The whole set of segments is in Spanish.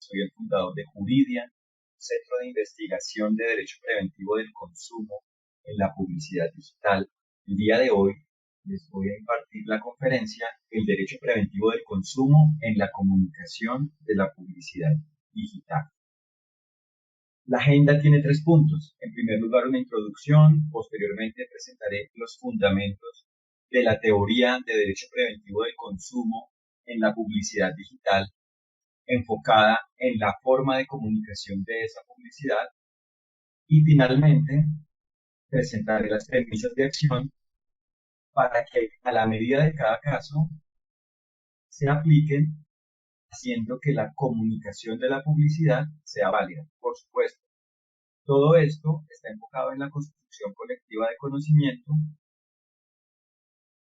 Soy el fundador de Juridia, Centro de Investigación de Derecho Preventivo del Consumo en la Publicidad Digital. El día de hoy les voy a impartir la conferencia El Derecho Preventivo del Consumo en la Comunicación de la Publicidad Digital. La agenda tiene 3 puntos. En primer lugar, una introducción. Posteriormente, presentaré los fundamentos de la teoría de derecho preventivo del consumo en la publicidad digital, enfocada en la forma de comunicación de esa publicidad. Y finalmente, presentaré las premisas de acción para que a la medida de cada caso se apliquen, haciendo que la comunicación de la publicidad sea válida. Por supuesto, todo esto está enfocado en la construcción colectiva de conocimiento,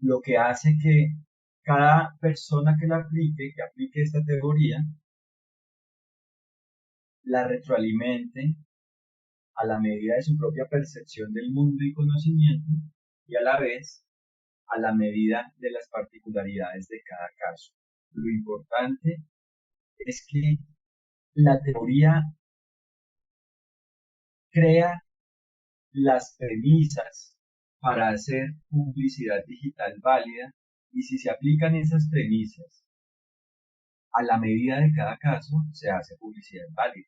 lo que hace que cada persona que aplique esta teoría, la retroalimente a la medida de su propia percepción del mundo y conocimiento, y a la vez a la medida de las particularidades de cada caso. Lo importante es que la teoría crea las premisas para hacer publicidad digital válida, y si se aplican esas premisas a la medida de cada caso, se hace publicidad válida.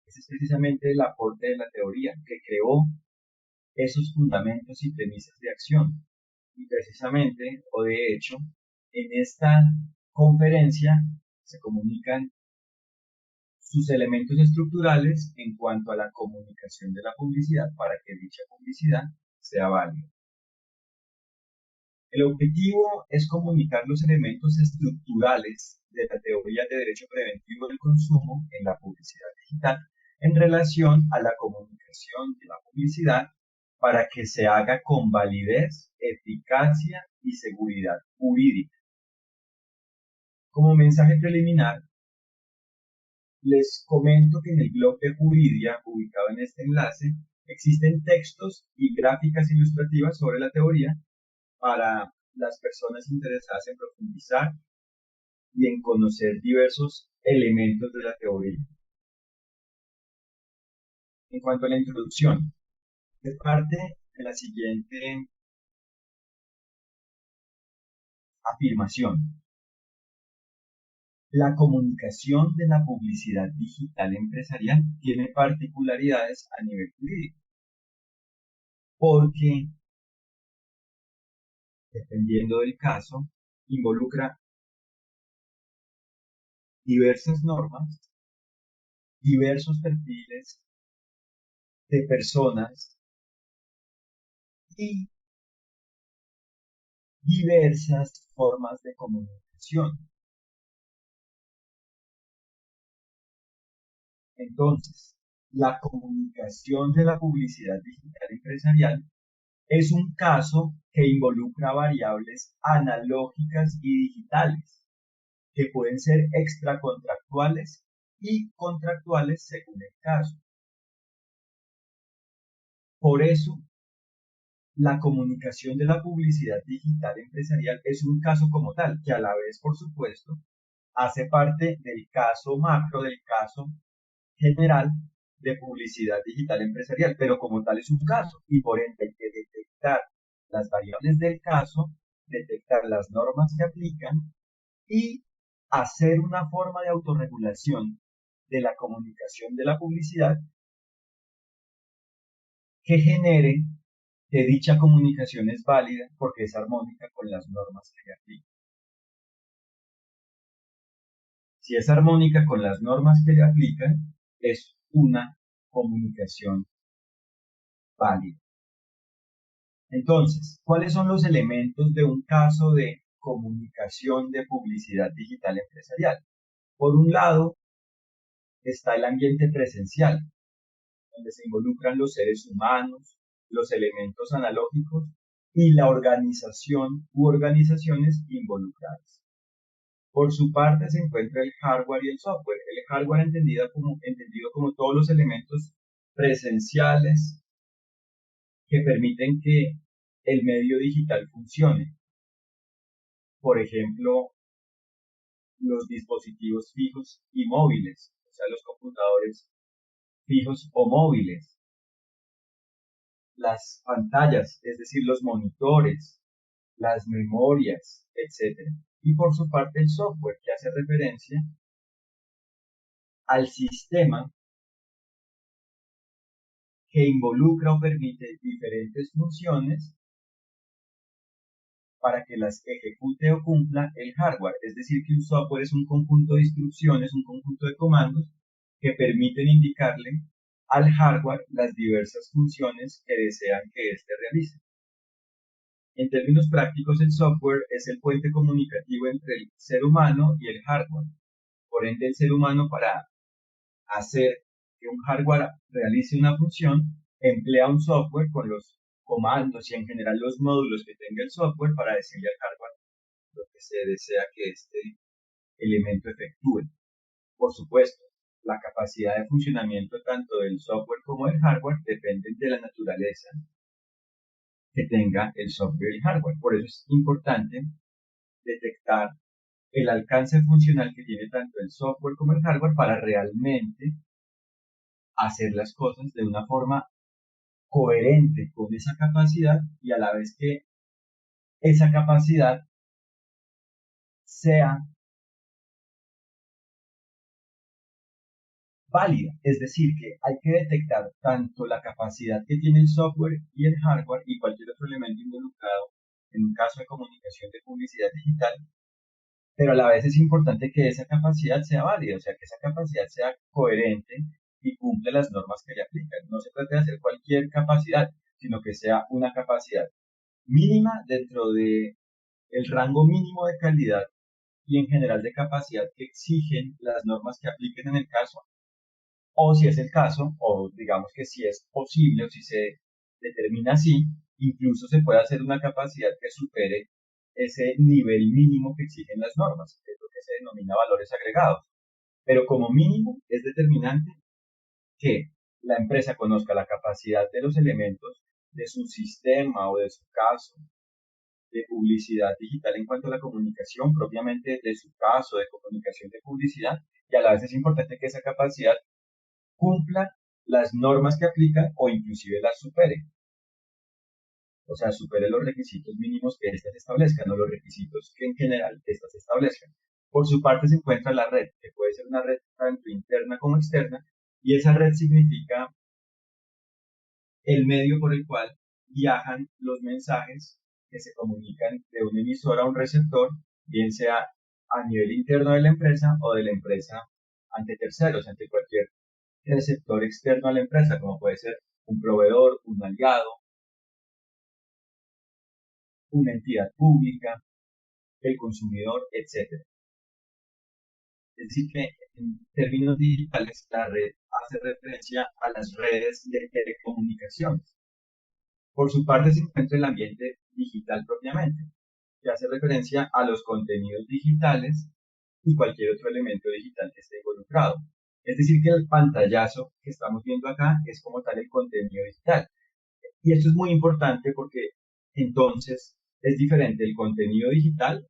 Ese es precisamente el aporte de la teoría, que creó esos fundamentos y premisas de acción. Y precisamente, o de hecho, en esta conferencia se comunican sus elementos estructurales en cuanto a la comunicación de la publicidad para que dicha publicidad sea válida. El objetivo es comunicar los elementos estructurales de la teoría de derecho preventivo del consumo en la publicidad digital en relación a la comunicación de la publicidad para que se haga con validez, eficacia y seguridad jurídica. Como mensaje preliminar, les comento que en el blog de Juridia, ubicado en este enlace, existen textos y gráficas ilustrativas sobre la teoría para las personas interesadas en profundizar y en conocer diversos elementos de la teoría. En cuanto a la introducción, es parte de la siguiente afirmación. La comunicación de la publicidad digital empresarial tiene particularidades a nivel jurídico, porque, dependiendo del caso, involucra diversas normas, diversos perfiles de personas y diversas formas de comunicación. Entonces, la comunicación de la publicidad digital empresarial es un caso que involucra variables analógicas y digitales que pueden ser extracontractuales y contractuales según el caso. Por eso, la comunicación de la publicidad digital empresarial es un caso como tal, que a la vez, por supuesto, hace parte del caso macro, del caso general de publicidad digital empresarial, pero como tal es un caso y por ende hay que detectar las variables del caso, detectar las normas que aplican y hacer una forma de autorregulación de la comunicación de la publicidad que genere que dicha comunicación es válida porque es armónica con las normas que le aplican. Si es armónica con las normas que le aplican, es una comunicación válida. Entonces, ¿cuáles son los elementos de un caso de comunicación de publicidad digital empresarial? Por un lado, está el ambiente presencial, donde se involucran los seres humanos, los elementos analógicos y la organización u organizaciones involucradas. Por su parte se encuentra el hardware y el software. El hardware entendido como todos los elementos presenciales que permiten que el medio digital funcione. Por ejemplo, los dispositivos fijos y móviles, o computadores fijos o móviles, las pantallas, es decir, los monitores, las memorias, etc. Y por su parte el software, que hace referencia al sistema que involucra o permite diferentes funciones para que las ejecute o cumpla el hardware. Es decir, que un software es un conjunto de instrucciones, un conjunto de comandos que permiten indicarle al hardware las diversas funciones que desean que éste realice. En términos prácticos, el software es el puente comunicativo entre el ser humano y el hardware. Por ende, el ser humano, para hacer que un hardware realice una función, emplea un software con los comandos y en general los módulos que tenga el software para decirle al hardware lo que se desea que este elemento efectúe. Por supuesto, la capacidad de funcionamiento tanto del software como del hardware dependen de la naturaleza que tenga el software y el hardware. Por eso es importante detectar el alcance funcional que tiene tanto el software como el hardware para realmente hacer las cosas de una forma coherente con esa capacidad y a la vez que esa capacidad sea válida. Es decir, que hay que detectar tanto la capacidad que tiene el software y el hardware y cualquier otro elemento involucrado en un caso de comunicación de publicidad digital, pero a la vez es importante que esa capacidad sea válida, o sea, que esa capacidad sea coherente y cumple las normas que le aplican. No se trata de hacer cualquier capacidad, sino que sea una capacidad mínima dentro de el rango mínimo de calidad y en general de capacidad que exigen las normas que apliquen en el caso, o si es el caso, o digamos que si es posible o si se determina así, incluso se puede hacer una capacidad que supere ese nivel mínimo que exigen las normas, que es lo que se denomina valores agregados. Pero como mínimo es determinante que la empresa conozca la capacidad de los elementos de su sistema o de su caso de publicidad digital en cuanto a la comunicación, propiamente de su caso de comunicación de publicidad, y a la vez es importante que esa capacidad cumpla las normas que aplican o inclusive las supere. O sea, supere los requisitos mínimos que éstas establezcan o los requisitos que en general éstas establezcan. Por su parte se encuentra la red, que puede ser una red tanto interna como externa, y esa red significa el medio por el cual viajan los mensajes que se comunican de un emisor a un receptor, bien sea a nivel interno de la empresa o de la empresa ante terceros, ante cualquier receptor externo a la empresa, como puede ser un proveedor, un aliado, una entidad pública, el consumidor, etc. Es decir, que en términos digitales la red hace referencia a las redes de telecomunicaciones. Por su parte se encuentra el ambiente digital propiamente, que hace referencia a los contenidos digitales y cualquier otro elemento digital que esté involucrado. Es decir, que el pantallazo que estamos viendo acá es como tal el contenido digital. Y esto es muy importante porque entonces es diferente el contenido digital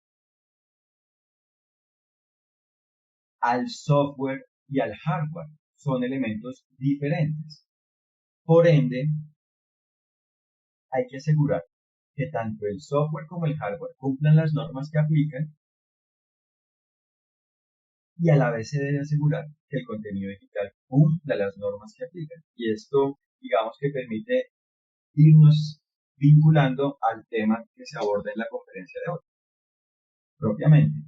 al software y al hardware. Son elementos diferentes. Por ende, hay que asegurar que tanto el software como el hardware cumplan las normas que aplican y a la vez se debe asegurar que el contenido digital cumpla las normas que aplican. Y esto, digamos que permite irnos vinculando al tema que se aborda en la conferencia de hoy. Propiamente,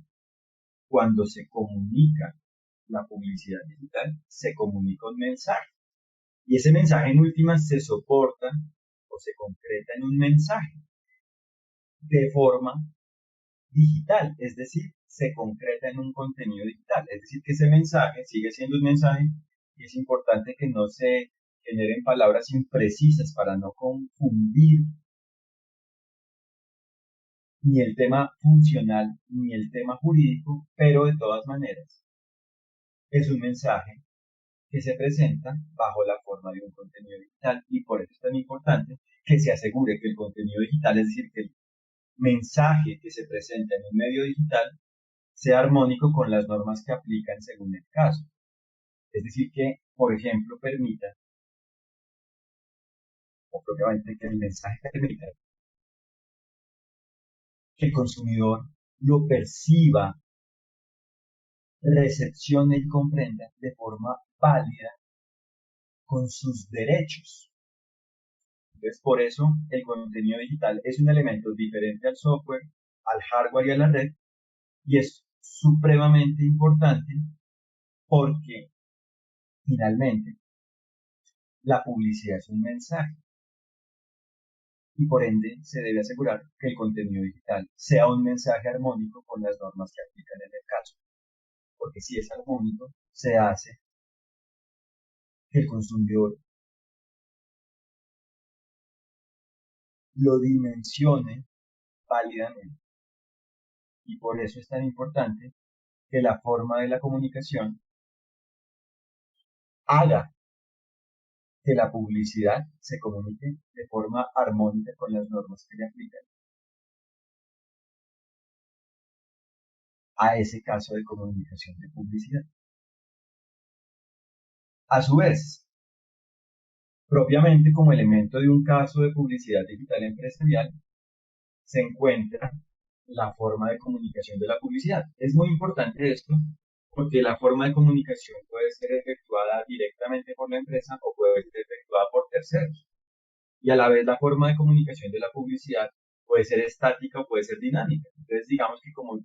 cuando se comunica la publicidad digital, se comunica un mensaje. Y ese mensaje en última se soporta o se concreta en un mensaje de forma digital, es decir, se concreta en un contenido digital. Es decir, que ese mensaje sigue siendo un mensaje y es importante que no se generen palabras imprecisas para no confundir ni el tema funcional ni el tema jurídico, pero de todas maneras es un mensaje que se presenta bajo la forma de un contenido digital y por eso es tan importante que se asegure que el contenido digital, es decir, que el mensaje que se presenta en un medio digital sea armónico con las normas que aplican según el caso. Es decir, que, por ejemplo, permita, o propiamente que el mensaje permita, que el consumidor lo perciba, recepcione y comprenda de forma válida con sus derechos. Entonces, por eso el contenido digital es un elemento diferente al software, al hardware y a la red, y es supremamente importante porque finalmente la publicidad es un mensaje y por ende se debe asegurar que el contenido digital sea un mensaje armónico con las normas que aplican en el caso, porque si es armónico, se hace que el consumidor lo dimensione válidamente y por eso es tan importante que la forma de la comunicación haga que la publicidad se comunique de forma armónica con las normas que le aplican a ese caso de comunicación de publicidad. A su vez, propiamente como elemento de un caso de publicidad digital empresarial, se encuentra la forma de comunicación de la publicidad. Es muy importante esto porque la forma de comunicación puede ser efectuada directamente por la empresa o puede ser efectuada por terceros. Y a la vez la forma de comunicación de la publicidad puede ser estática o puede ser dinámica. Entonces digamos que como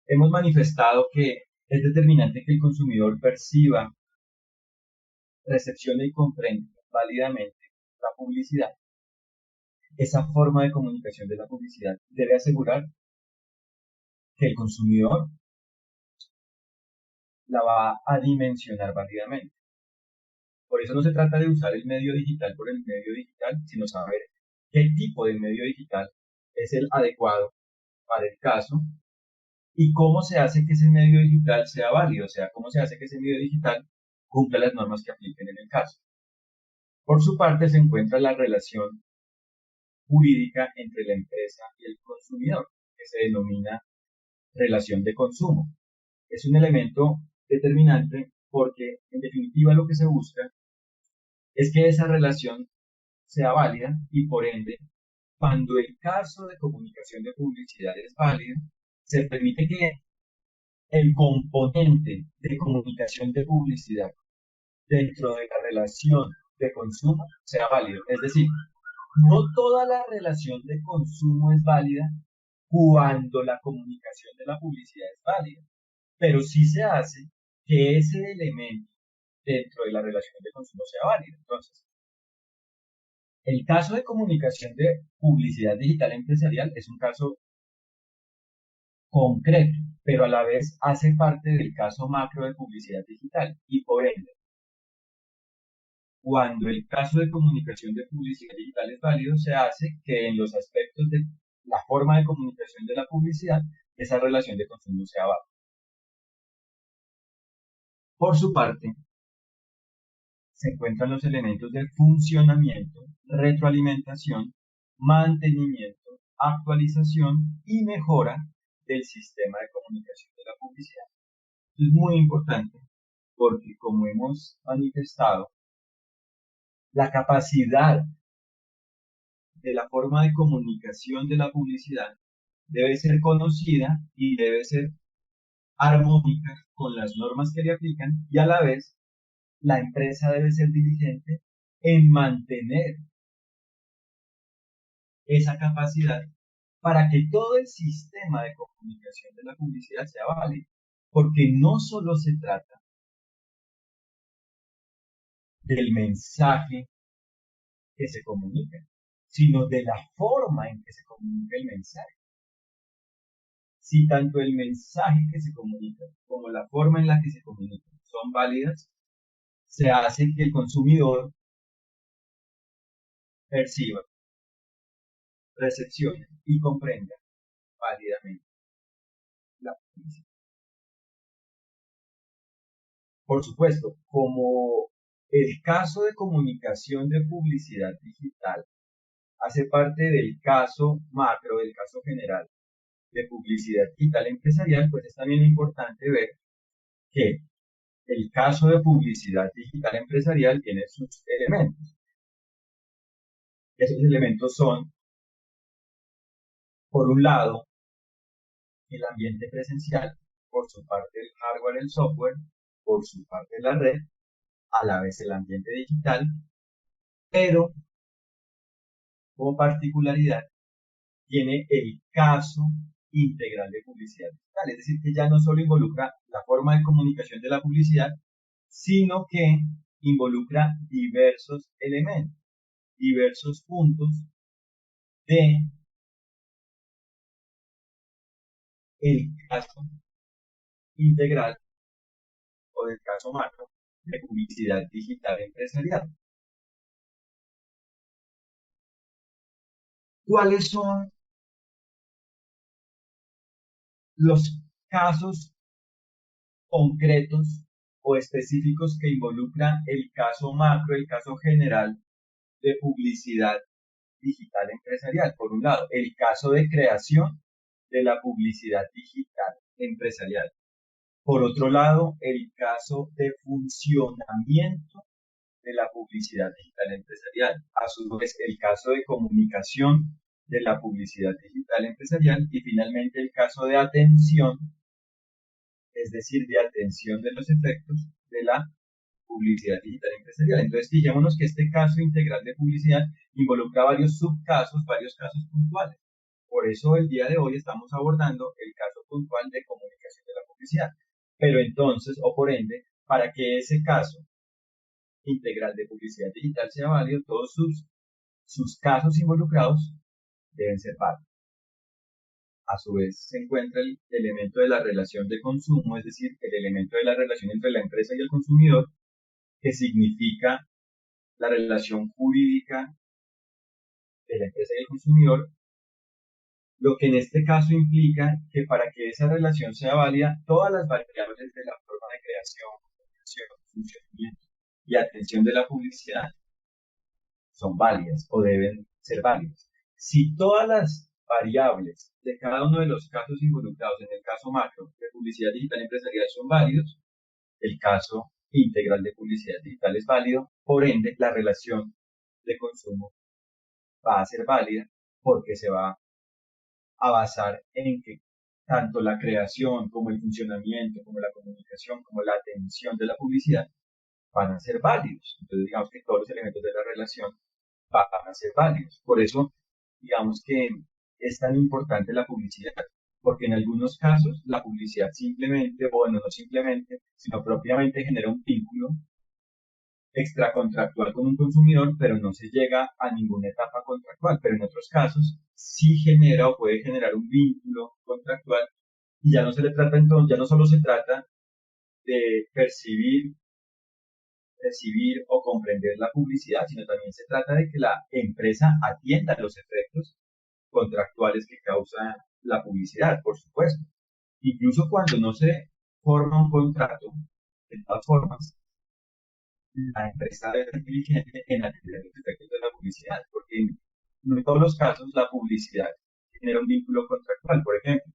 hemos manifestado que es determinante que el consumidor perciba, recepcione y comprenda válidamente la publicidad, esa forma de comunicación de la publicidad debe asegurar que el consumidor la va a dimensionar válidamente. Por eso no se trata de usar el medio digital por el medio digital, sino saber qué tipo de medio digital es el adecuado para el caso y cómo se hace que ese medio digital sea válido, o sea, cómo se hace que ese medio digital cumpla las normas que apliquen en el caso. Por su parte, se encuentra la relación jurídica entre la empresa y el consumidor, que se denomina relación de consumo. Es un elemento determinante porque, en definitiva, lo que se busca es que esa relación sea válida y, por ende, cuando el caso de comunicación de publicidad es válido, se permite que el componente de comunicación de publicidad dentro de la relación de consumo sea válido. Es decir, no toda la relación de consumo es válida cuando la comunicación de la publicidad es válida, pero sí se hace que ese elemento dentro de la relación de consumo sea válido. Entonces, el caso de comunicación de publicidad digital empresarial es un caso concreto, pero a la vez hace parte del caso macro de publicidad digital y por ende, cuando el caso de comunicación de publicidad digital es válido, se hace que en los aspectos de la forma de comunicación de la publicidad, esa relación de consumo sea válida. Por su parte, se encuentran los elementos de funcionamiento, retroalimentación, mantenimiento, actualización y mejora del sistema de comunicación de la publicidad. Esto es muy importante porque, como hemos manifestado, la capacidad de la forma de comunicación de la publicidad debe ser conocida y debe ser armónica con las normas que le aplican y a la vez la empresa debe ser diligente en mantener esa capacidad para que todo el sistema de comunicación de la publicidad sea válido. Porque no solo se trata del mensaje que se comunica, sino de la forma en que se comunica el mensaje. Si tanto el mensaje que se comunica como la forma en la que se comunica son válidas, se hace que el consumidor perciba, recepcione y comprenda válidamente la publicidad. Por supuesto, como el caso de comunicación de publicidad digital hace parte del caso macro, del caso general de publicidad digital empresarial, pues es también importante ver que el caso de publicidad digital empresarial tiene sus elementos. Esos elementos son, por un lado, el ambiente presencial, por su parte el hardware, el software, por su parte la red, a la vez el ambiente digital, pero como particularidad tiene el caso integral de publicidad digital, es decir, que ya no solo involucra la forma de comunicación de la publicidad, sino que involucra diversos elementos, diversos puntos de el caso integral o del caso macro de publicidad digital empresarial. ¿Cuáles son los casos concretos o específicos que involucran el caso macro, el caso general de publicidad digital empresarial? Por un lado, el caso de creación de la publicidad digital empresarial. Por otro lado, el caso de funcionamiento de la publicidad digital empresarial. A su vez, el caso de comunicación de la publicidad digital empresarial. Y finalmente, el caso de atención, es decir, de atención de los efectos de la publicidad digital empresarial. Entonces, fijémonos que este caso integral de publicidad involucra varios subcasos, varios casos puntuales. Por eso el día de hoy estamos abordando el caso puntual de comunicación de la publicidad. Pero entonces, o por ende, para que ese caso integral de publicidad digital sea válido, todos sus casos involucrados deben ser válidos. A su vez, se encuentra el elemento de la relación de consumo, es decir, el elemento de la relación entre la empresa y el consumidor, que significa la relación jurídica de la empresa y el consumidor, lo que en este caso implica que para que esa relación sea válida, todas las variables de la forma de creación, funcionamiento y atención de la publicidad son válidas o deben ser válidas. Si todas las variables de cada uno de los casos involucrados en el caso macro de publicidad digital empresarial son válidos, el caso integral de publicidad digital es válido, por ende la relación de consumo va a ser válida porque se va a basar en que tanto la creación como el funcionamiento, como la comunicación, como la atención de la publicidad van a ser válidos. Entonces digamos que todos los elementos de la relación van a ser válidos. Por eso digamos que es tan importante la publicidad, porque en algunos casos la publicidad simplemente, o bueno, no simplemente, sino propiamente genera un vínculo extracontractual con un consumidor, pero no se llega a ninguna etapa contractual. Pero en otros casos sí genera o puede generar un vínculo contractual y ya no se le trata entonces, ya no solo se trata de percibir o comprender la publicidad, sino también se trata de que la empresa atienda los efectos contractuales que causa la publicidad, por supuesto. Incluso cuando no se forma un contrato, de todas formas, la empresa debe ser diligente en atender los efectos de la publicidad, porque no en todos los casos la publicidad genera un vínculo contractual. Por ejemplo,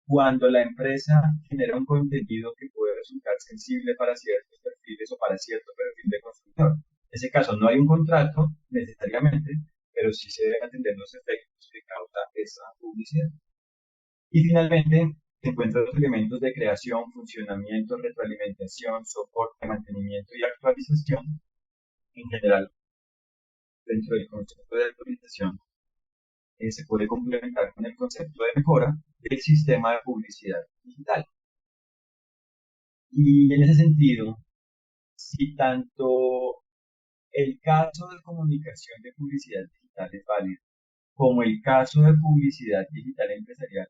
cuando la empresa genera un contenido que puede resultar sensible para ciertos perfiles o para cierto perfil de consumidor. En ese caso no hay un contrato necesariamente, pero sí se deben atender los efectos que causa esa publicidad. Y finalmente, se encuentran los elementos de creación, funcionamiento, retroalimentación, soporte, mantenimiento y actualización. En general, dentro del concepto de actualización, se puede complementar con el concepto de mejora del sistema de publicidad digital. Y en ese sentido, si tanto el caso de comunicación de publicidad digital es válido, como el caso de publicidad digital empresarial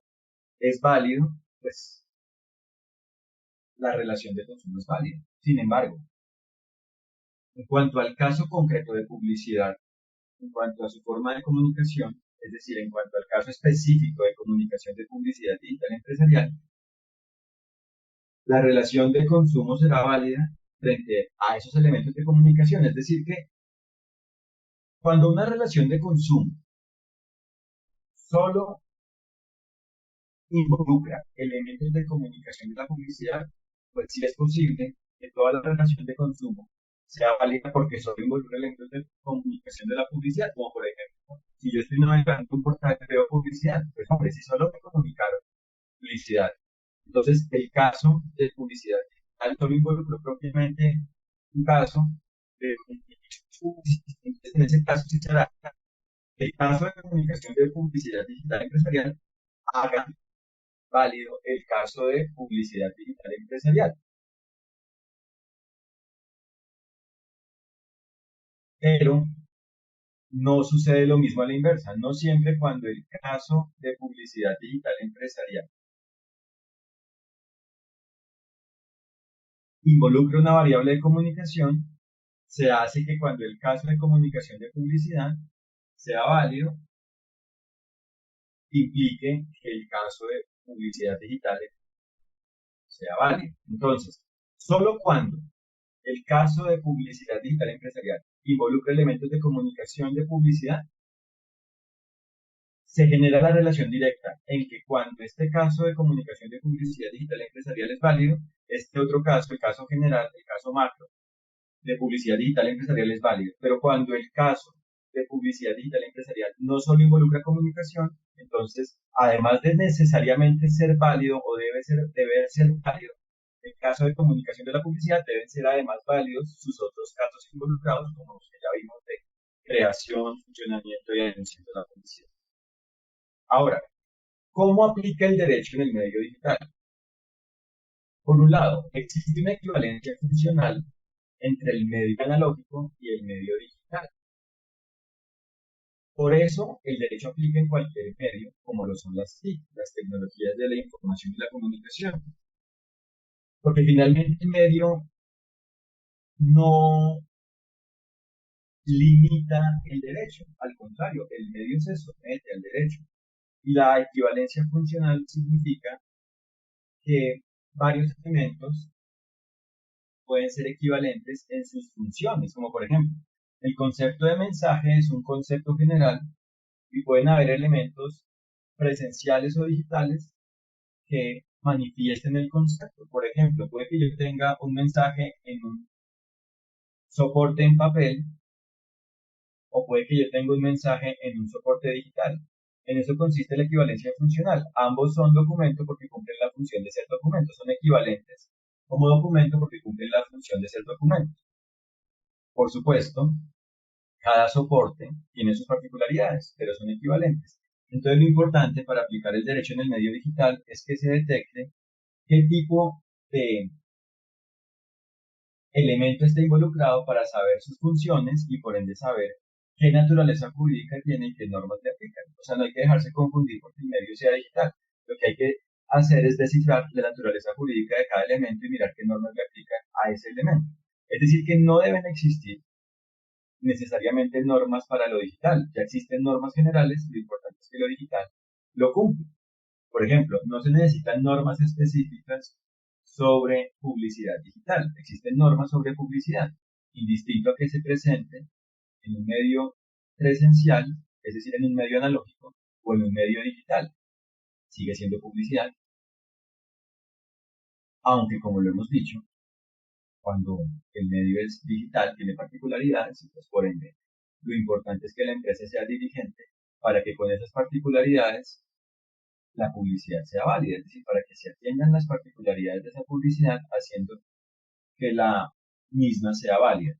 es válido, pues la relación de consumo es válida. Sin embargo, en cuanto al caso concreto de publicidad, en cuanto a su forma de comunicación, es decir, en cuanto al caso específico de comunicación de publicidad digital empresarial, la relación de consumo será válida frente a esos elementos de comunicación. Es decir, que cuando una relación de consumo solo involucra elementos de comunicación de la publicidad, pues sí es posible que toda la relación de consumo sea válida porque solo involucra elementos de comunicación de la publicidad, como por ejemplo, si yo estoy navegando un portal y veo publicidad, pues hombre, si solo me comunicaron publicidad. Entonces, el caso de publicidad digital solo involucró propiamente un caso de en ese caso sí será el caso de comunicación de publicidad digital empresarial haga válido el caso de publicidad digital empresarial. Pero no sucede lo mismo a la inversa. No siempre cuando el caso de publicidad digital empresarial involucra una variable de comunicación, se hace que cuando el caso de comunicación de publicidad sea válido, implique que el caso de publicidad digital sea válido. Entonces, solo cuando el caso de publicidad digital empresarial involucra elementos de comunicación de publicidad, se genera la relación directa en que cuando este caso de comunicación de publicidad digital empresarial es válido, este otro caso, el caso general, el caso macro de publicidad digital empresarial es válido. Pero cuando el caso de publicidad digital empresarial no solo involucra comunicación, entonces, además de necesariamente ser válido o debe ser válido, el caso de comunicación de la publicidad deben ser además válidos sus otros casos involucrados, como los que ya vimos de creación, funcionamiento y atención de la publicidad. Ahora, ¿cómo aplica el derecho en el medio digital? Por un lado, existe una equivalencia funcional entre el medio analógico y el medio digital. Por eso, el derecho aplica en cualquier medio, como lo son las TIC, las tecnologías de la información y la comunicación. Porque finalmente el medio no limita el derecho, al contrario, el medio se somete al derecho. Y la equivalencia funcional significa que varios elementos pueden ser equivalentes en sus funciones, como por ejemplo, el concepto de mensaje es un concepto general y pueden haber elementos presenciales o digitales que manifiesten el concepto. Por ejemplo, puede que yo tenga un mensaje en un soporte en papel o puede que yo tenga un mensaje en un soporte digital. En eso consiste la equivalencia funcional. Ambos son documentos porque cumplen la función de ser documentos, son equivalentes como documento porque cumplen la función de ser documento. Por supuesto, cada soporte tiene sus particularidades, pero son equivalentes. Entonces, lo importante para aplicar el derecho en el medio digital es que se detecte qué tipo de elemento está involucrado para saber sus funciones y por ende saber qué naturaleza jurídica tiene y qué normas le aplican. O sea, no hay que dejarse confundir porque el medio sea digital. Lo que hay que hacer es descifrar la naturaleza jurídica de cada elemento y mirar qué normas le aplican a ese elemento. Es decir, que no deben existir necesariamente normas para lo digital. Ya existen normas generales, lo importante es que lo digital lo cumple. Por ejemplo, no se necesitan normas específicas sobre publicidad digital. Existen normas sobre publicidad, indistinto a que se presente en un medio presencial, es decir, en un medio analógico o en un medio digital. Sigue siendo publicidad, aunque como lo hemos dicho, cuando el medio es digital tiene particularidades, pues por ende, lo importante es que la empresa sea diligente para que con esas particularidades la publicidad sea válida, es decir, para que se atiendan las particularidades de esa publicidad haciendo que la misma sea válida.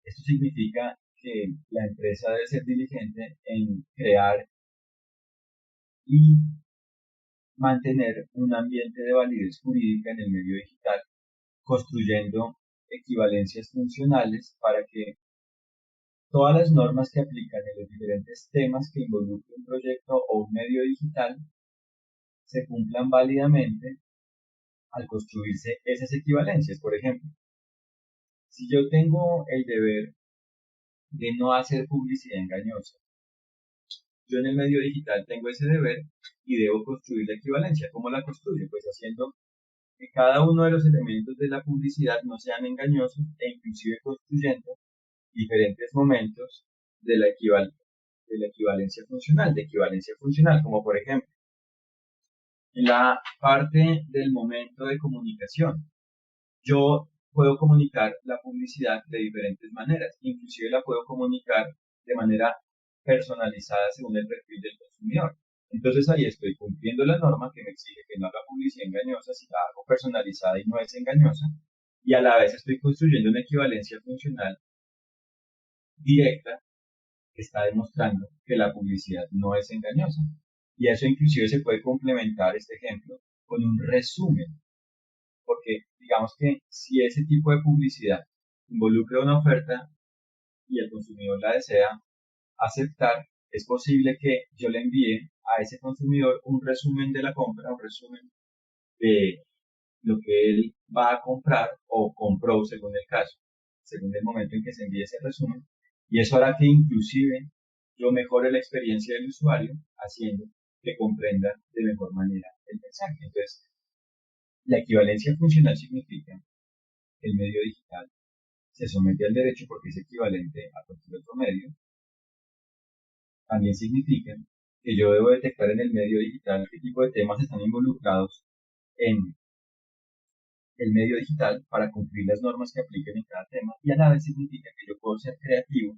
Esto significa que la empresa debe ser diligente en crear y mantener un ambiente de validez jurídica en el medio digital, construyendo equivalencias funcionales para que todas las normas que aplican en los diferentes temas que involucran un proyecto o un medio digital se cumplan válidamente al construirse esas equivalencias. Por ejemplo, si yo tengo el deber de no hacer publicidad engañosa, yo en el medio digital tengo ese deber y debo construir la equivalencia. ¿Cómo la construyo? Pues haciendo que cada uno de los elementos de la publicidad no sean engañosos e inclusive construyendo diferentes momentos de la, de la equivalencia funcional, como por ejemplo, En la parte del momento de comunicación, yo puedo comunicar la publicidad de diferentes maneras, inclusive la puedo comunicar de manera personalizada según el perfil del consumidor. Entonces ahí estoy cumpliendo la norma que me exige que no haga publicidad engañosa si la hago personalizada y no es engañosa, y a la vez estoy construyendo una equivalencia funcional directa que está demostrando que la publicidad no es engañosa. Y eso inclusive se puede complementar este ejemplo con un resumen, porque digamos que si ese tipo de publicidad involucra una oferta y el consumidor la desea aceptar, es posible que yo le envíe a ese consumidor un resumen de la compra, un resumen de lo que él va a comprar o compró según el caso, según el momento en que se envíe ese resumen. Y eso hará que inclusive yo mejore la experiencia del usuario haciendo que comprenda de mejor manera el mensaje. Entonces, la equivalencia funcional significa que el medio digital se somete al derecho porque es equivalente a cualquier otro medio. También significa que yo debo detectar en el medio digital qué tipo de temas están involucrados en el medio digital para cumplir las normas que apliquen en cada tema, y a la vez significa que yo puedo ser creativo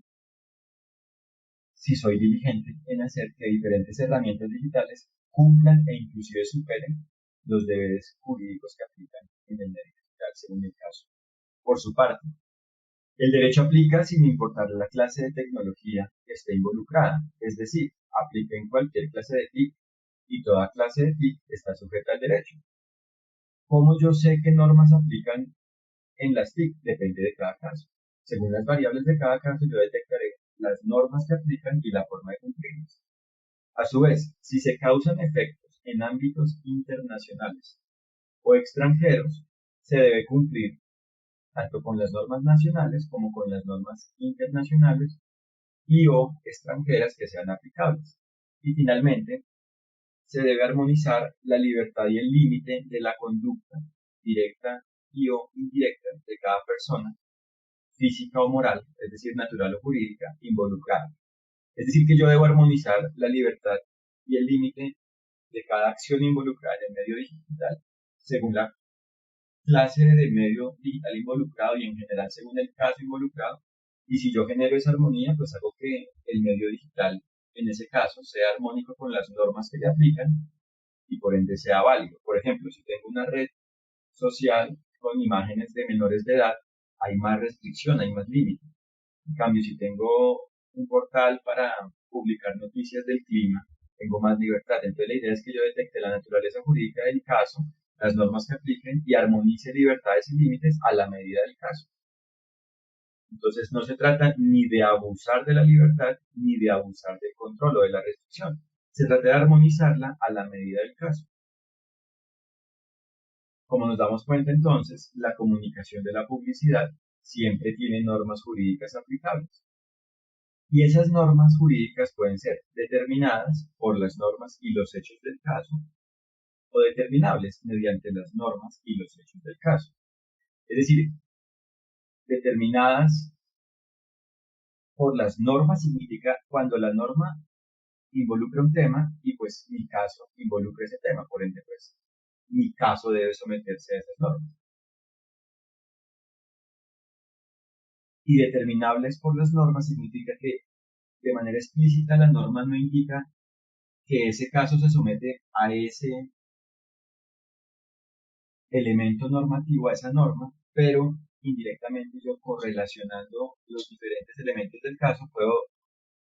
si soy diligente en hacer que diferentes herramientas digitales cumplan e inclusive superen los deberes jurídicos que aplican en el medio digital según el caso. Por su parte, el derecho aplica sin importar la clase de tecnología que esté involucrada, es decir, aplica en cualquier clase de TIC y toda clase de TIC está sujeta al derecho. ¿Cómo yo sé qué normas aplican en las TIC? Depende de cada caso. Según las variables de cada caso, yo detectaré las normas que aplican y la forma de cumplirlas. A su vez, si se causan efectos en ámbitos internacionales o extranjeros, se debe cumplir tanto con las normas nacionales como con las normas internacionales y o extranjeras que sean aplicables. Y finalmente, se debe armonizar la libertad y el límite de la conducta directa y o indirecta de cada persona, física o moral, es decir, natural o jurídica, involucrada. Es decir, que yo debo armonizar la libertad y el límite de cada acción involucrada en el medio digital según la clase de medio digital involucrado y en general según el caso involucrado. Y si yo genero esa armonía, pues hago que el medio digital en ese caso sea armónico con las normas que le aplican y por ende sea válido. Por ejemplo, si tengo una red social con imágenes de menores de edad, hay más restricción, hay más límite. En cambio, si tengo un portal para publicar noticias del clima, tengo más libertad. Entonces, la idea es que yo detecte la naturaleza jurídica del caso, las normas que apliquen y armonice libertades y límites a la medida del caso. Entonces, no se trata ni de abusar de la libertad ni de abusar del control o de la restricción. Se trata de armonizarla a la medida del caso. Como nos damos cuenta entonces, la comunicación de la publicidad siempre tiene normas jurídicas aplicables. Y esas normas jurídicas pueden ser determinadas por las normas y los hechos del caso o determinables mediante las normas y los hechos del caso. Es decir, determinadas por las normas significa cuando la norma involucra un tema y pues mi caso involucra ese tema, por ende pues mi caso debe someterse a esas normas. Y determinables por las normas significa que de manera explícita la norma no indica que ese caso se somete a ese elemento normativo, a esa norma, pero indirectamente yo correlacionando los diferentes elementos del caso puedo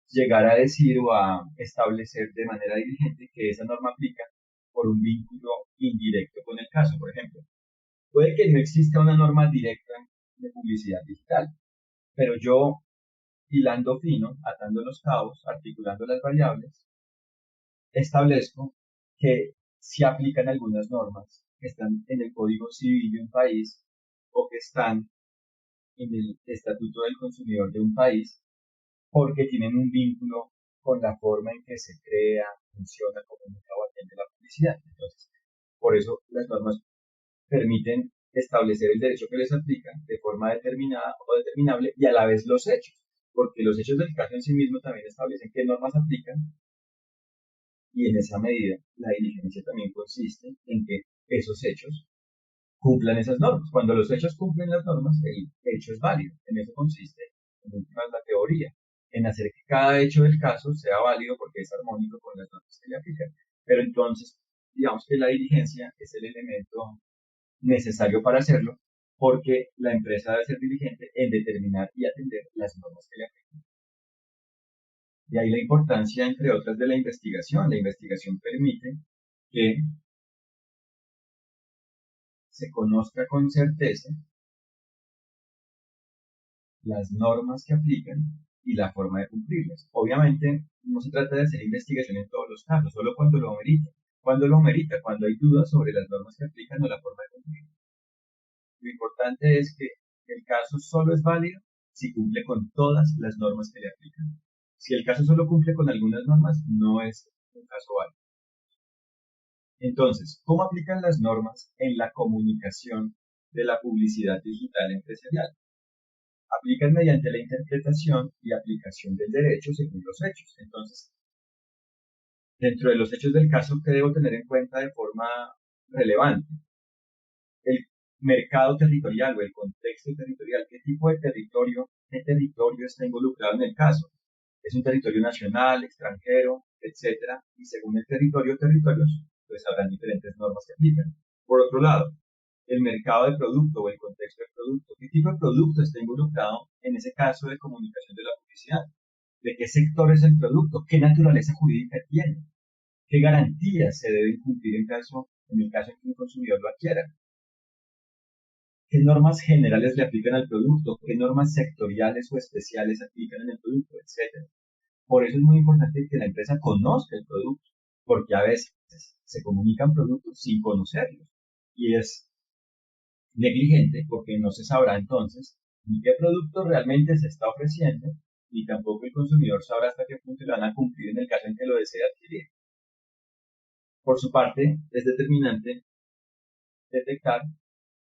llegar a decir o a establecer de manera diligente que esa norma aplica por un vínculo indirecto con el caso. Por ejemplo, puede que no exista una norma directa de publicidad digital, pero yo, hilando fino, atando los cabos, articulando las variables, establezco que si aplican algunas normas que están en el Código Civil de un país o que están en el Estatuto del Consumidor de un país, porque tienen un vínculo con la forma en que se crea, funciona, comunica o atiende la publicidad. Entonces, por eso las normas permiten establecer el derecho que les aplica de forma determinada o determinable y a la vez los hechos, porque los hechos del caso en sí mismo también establecen qué normas aplican y en esa medida la diligencia también consiste en que esos hechos cumplan esas normas. Cuando los hechos cumplen las normas, el hecho es válido. En eso consiste, en últimas, la teoría, en hacer que cada hecho del caso sea válido porque es armónico con las normas que le aplican. Pero entonces, digamos que la diligencia es el elemento necesario para hacerlo, porque la empresa debe ser diligente en determinar y atender las normas que le aplican. De ahí la importancia, entre otras, de la investigación. La investigación permite que se conozca con certeza las normas que aplican y la forma de cumplirlas. Obviamente, no se trata de hacer investigación en todos los casos, solo cuando lo amerita. Cuando lo amerita, cuando hay dudas sobre las normas que aplican o la forma de cumplir. Lo importante es que el caso solo es válido si cumple con todas las normas que le aplican. Si el caso solo cumple con algunas normas, no es un caso válido. Entonces, ¿cómo aplican las normas en la comunicación de la publicidad digital empresarial? Aplican mediante la interpretación y aplicación del derecho según los hechos. Entonces, dentro de los hechos del caso, ¿qué debo tener en cuenta de forma relevante? El mercado territorial o el contexto territorial. ¿Qué tipo de territorio, qué territorio está involucrado en el caso? ¿Es un territorio nacional, extranjero, etcétera? Y según el territorios, pues habrán diferentes normas que aplican. Por otro lado, el mercado de producto o el contexto del producto. ¿Qué tipo de producto está involucrado en ese caso de comunicación de la publicidad? ¿De qué sector es el producto? ¿Qué naturaleza jurídica tiene? ¿Qué garantías se deben cumplir en el caso en que un consumidor lo adquiera? ¿Qué normas generales le aplican al producto? ¿Qué normas sectoriales o especiales aplican en el producto? Etcétera. Por eso es muy importante que la empresa conozca el producto, porque a veces se comunican productos sin conocerlos. Y es negligente porque no se sabrá entonces ni qué producto realmente se está ofreciendo, ni tampoco el consumidor sabrá hasta qué punto lo van a cumplir en el caso en que lo desee adquirir. Por su parte, es determinante detectar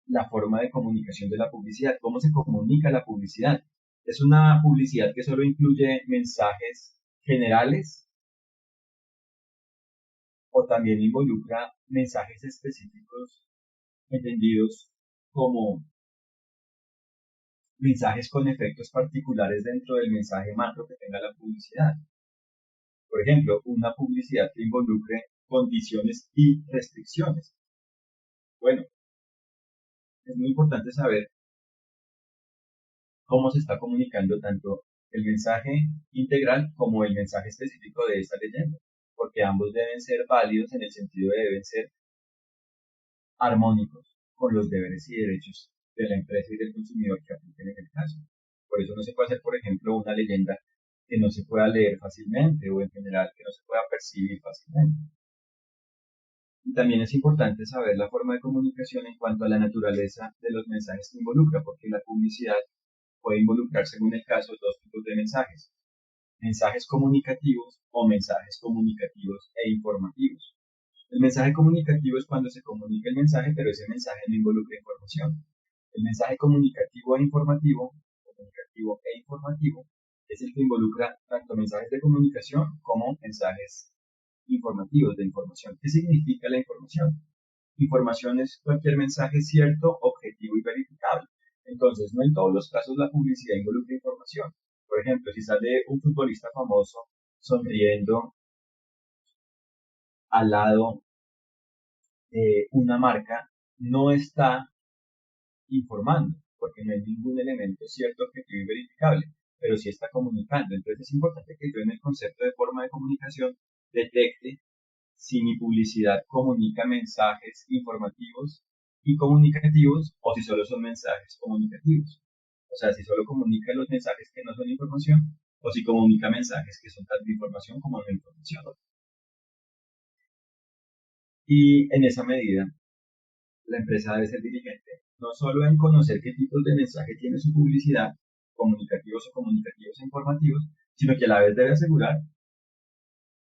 la forma de comunicación de la publicidad. ¿Cómo se comunica la publicidad? ¿Es una publicidad que solo incluye mensajes generales o también involucra mensajes específicos entendidos como mensajes con efectos particulares dentro del mensaje macro que tenga la publicidad? Por ejemplo, una publicidad que involucre condiciones y restricciones. Bueno, es muy importante saber cómo se está comunicando tanto el mensaje integral como el mensaje específico de esta leyenda, porque ambos deben ser válidos en el sentido de deben ser armónicos con los deberes y derechos de la empresa y del consumidor que apliquen en el caso. Por eso no se puede hacer, por ejemplo, una leyenda que no se pueda leer fácilmente o en general que no se pueda percibir fácilmente. Y también es importante saber la forma de comunicación en cuanto a la naturaleza de los mensajes que involucra, porque la publicidad puede involucrar, según el caso, dos tipos de mensajes: mensajes comunicativos o mensajes comunicativos e informativos. El mensaje comunicativo es cuando se comunica el mensaje, pero ese mensaje no involucra información. El mensaje comunicativo e informativo es el que involucra tanto mensajes de comunicación como mensajes informativos de información. ¿Qué significa la información? Información es cualquier mensaje cierto, objetivo y verificable. Entonces, no en todos los casos la publicidad involucra información. Por ejemplo, si sale un futbolista famoso sonriendo al lado de una marca, no está informando, porque no hay ningún elemento cierto, objetivo y verificable, pero sí está comunicando. Entonces es importante que yo en el concepto de forma de comunicación detecte si mi publicidad comunica mensajes informativos y comunicativos o si solo son mensajes comunicativos. O sea, si solo comunica los mensajes que no son información o si comunica mensajes que son tanto información como no información. Y en esa medida, la empresa debe ser diligente, no solo en conocer qué tipos de mensaje tiene su publicidad, comunicativos e informativos, sino que a la vez debe asegurar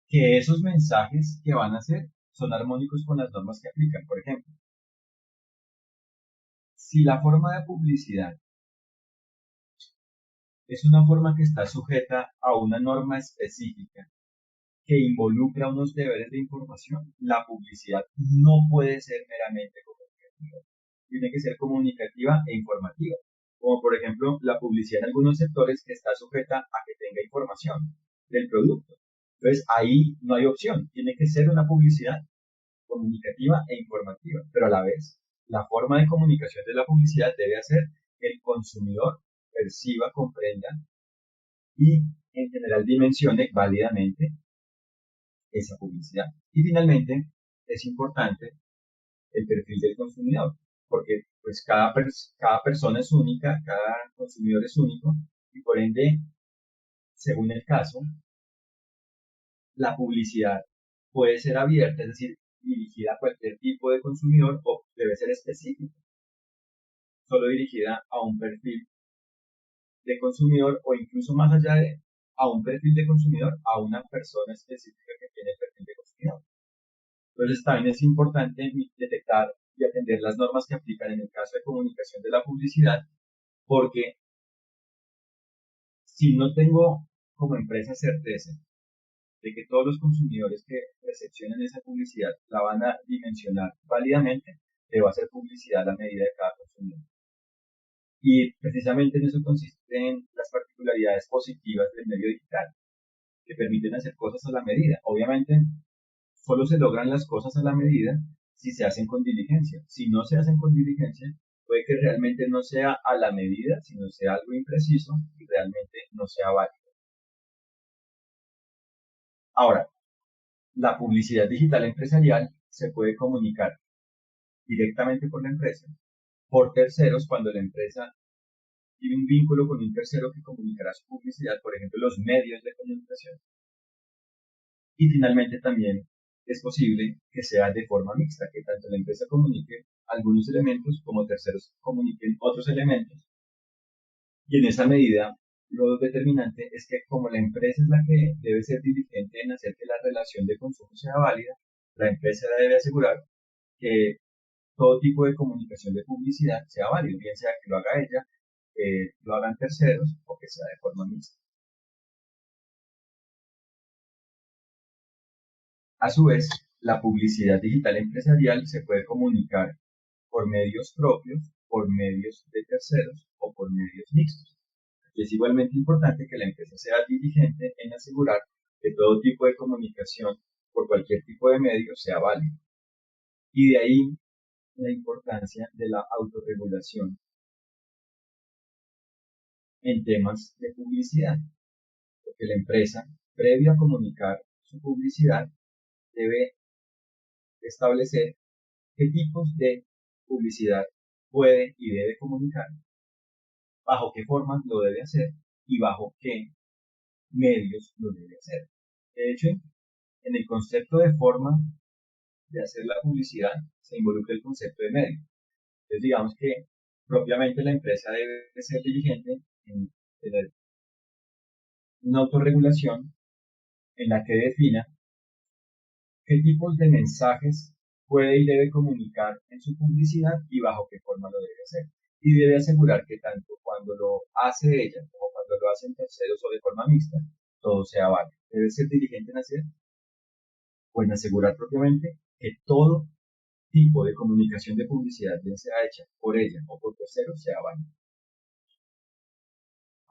que esos mensajes que van a hacer son armónicos con las normas que aplican. Por ejemplo, si la forma de publicidad es una forma que está sujeta a una norma específica que involucra unos deberes de información, la publicidad no puede ser meramente comunicativa. Tiene que ser comunicativa e informativa. Como por ejemplo la publicidad en algunos sectores que está sujeta a que tenga información del producto. Entonces ahí no hay opción. Tiene que ser una publicidad comunicativa e informativa, pero a la vez la forma de comunicación de la publicidad debe hacer que el consumidor perciba, comprenda y en general dimensione válidamente esa publicidad. Y finalmente, es importante el perfil del consumidor, porque pues cada persona es única, cada consumidor es único y por ende, según el caso, la publicidad puede ser abierta, es decir, dirigida a cualquier tipo de consumidor o debe ser específica, solo dirigida a un perfil de consumidor o incluso más allá de a un perfil de consumidor, a una persona específica que tiene perfil de consumidor. Entonces también es importante detectar y atender las normas que aplican en el caso de comunicación de la publicidad, porque si no tengo como empresa certeza de que todos los consumidores que recepcionen esa publicidad la van a dimensionar válidamente, debo hacer publicidad a la medida de cada consumidor. Y precisamente en eso consisten las particularidades positivas del medio digital, que permiten hacer cosas a la medida. Obviamente, solo se logran las cosas a la medida si se hacen con diligencia. Si no se hacen con diligencia, puede que realmente no sea a la medida, sino sea algo impreciso y realmente no sea válido. Ahora, la publicidad digital empresarial se puede comunicar directamente por la empresa, por terceros cuando la empresa tiene un vínculo con un tercero que comunicará su publicidad, por ejemplo, los medios de comunicación. Y finalmente también es posible que sea de forma mixta, que tanto la empresa comunique algunos elementos como terceros comuniquen otros elementos. Y en esa medida, lo determinante es que como la empresa es la que debe ser diligente en hacer que la relación de consumo sea válida, la empresa debe asegurar que todo tipo de comunicación de publicidad sea válido, bien sea que lo haga ella, que lo hagan terceros o que sea de forma mixta. A su vez, la publicidad digital empresarial se puede comunicar por medios propios, por medios de terceros o por medios mixtos. Es igualmente importante que la empresa sea diligente en asegurar que todo tipo de comunicación por cualquier tipo de medio sea válido. Y de ahí la importancia de la autorregulación en temas de publicidad, porque la empresa, previo a comunicar su publicidad, debe establecer qué tipos de publicidad puede y debe comunicar, bajo qué formas lo debe hacer y bajo qué medios lo debe hacer. De hecho, en el concepto de forma de hacer la publicidad se involucra el concepto de medio. Entonces, digamos que propiamente la empresa debe ser diligente en tener una autorregulación en la que defina qué tipos de mensajes puede y debe comunicar en su publicidad y bajo qué forma lo debe hacer. Y debe asegurar que tanto cuando lo hace ella como cuando lo hacen terceros o de forma mixta, todo sea válido. Debe ser diligente en hacer o en asegurar propiamente que todo tipo de comunicación de publicidad, bien sea hecha por ella o por terceros, sea válido.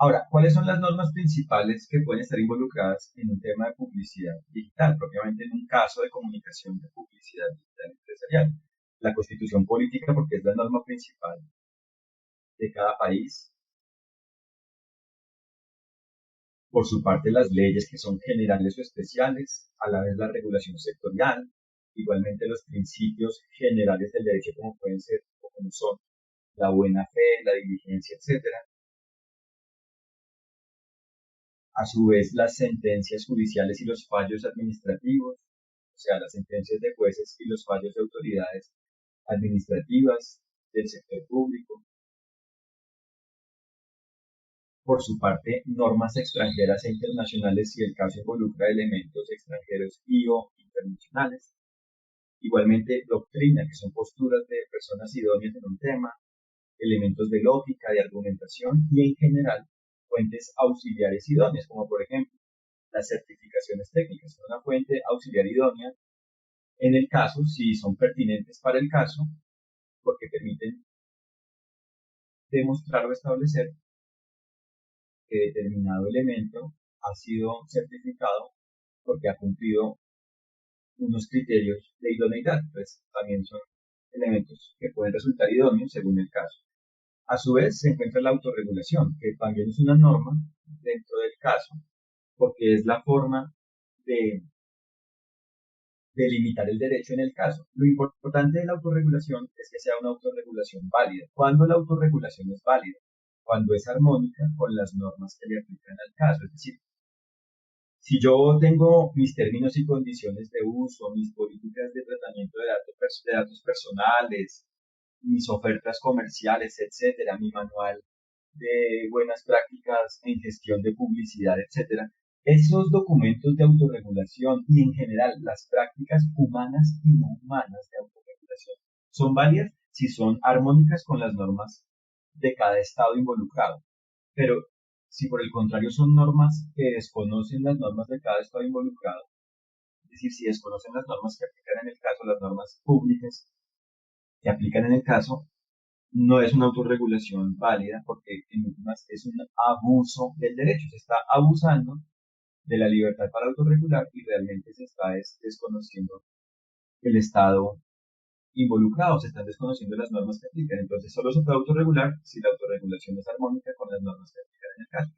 Ahora, ¿cuáles son las normas principales que pueden estar involucradas en un tema de publicidad digital, propiamente en un caso de comunicación de publicidad digital empresarial? La Constitución política, porque es la norma principal de cada país. Por su parte, las leyes que son generales o especiales, a la vez la regulación sectorial, igualmente los principios generales del derecho como pueden ser o como son la buena fe, la diligencia, etcétera. A su vez, las sentencias judiciales y los fallos administrativos, o sea, las sentencias de jueces y los fallos de autoridades administrativas del sector público. Por su parte, normas extranjeras e internacionales si el caso involucra elementos extranjeros y o internacionales. Igualmente, doctrina, que son posturas de personas idóneas en un tema, elementos de lógica, de argumentación y en general fuentes auxiliares idóneas, como por ejemplo Las certificaciones técnicas son una fuente auxiliar idónea en el caso si son pertinentes para el caso porque permiten demostrar o establecer que determinado elemento ha sido certificado porque ha cumplido unos criterios de idoneidad. Pues también son elementos que pueden resultar idóneos según el caso. A su vez, se encuentra la autorregulación, que también es una norma dentro del caso, porque es la forma de delimitar el derecho en el caso. Lo importante de la autorregulación es que sea una autorregulación válida. ¿Cuándo la autorregulación es válida? Cuando es armónica con las normas que le aplican al caso. Es decir, si yo tengo mis términos y condiciones de uso, mis políticas de tratamiento de datos personales, mis ofertas comerciales, etcétera, mi manual de buenas prácticas en gestión de publicidad, etcétera, esos documentos de autorregulación y en general las prácticas humanas y no humanas de autorregulación son válidas si son armónicas con las normas de cada estado involucrado. Pero si por el contrario son normas que desconocen las normas de cada estado involucrado, es decir, si desconocen las normas que aplican en el caso, las normas públicas que aplican en el caso, no es una autorregulación válida porque en últimas es un abuso del derecho, se está abusando de la libertad para autorregular y realmente se está desconociendo el estado involucrado, se están desconociendo las normas que aplican. Entonces solo se puede autorregular si la autorregulación es armónica con las normas que aplican en el caso.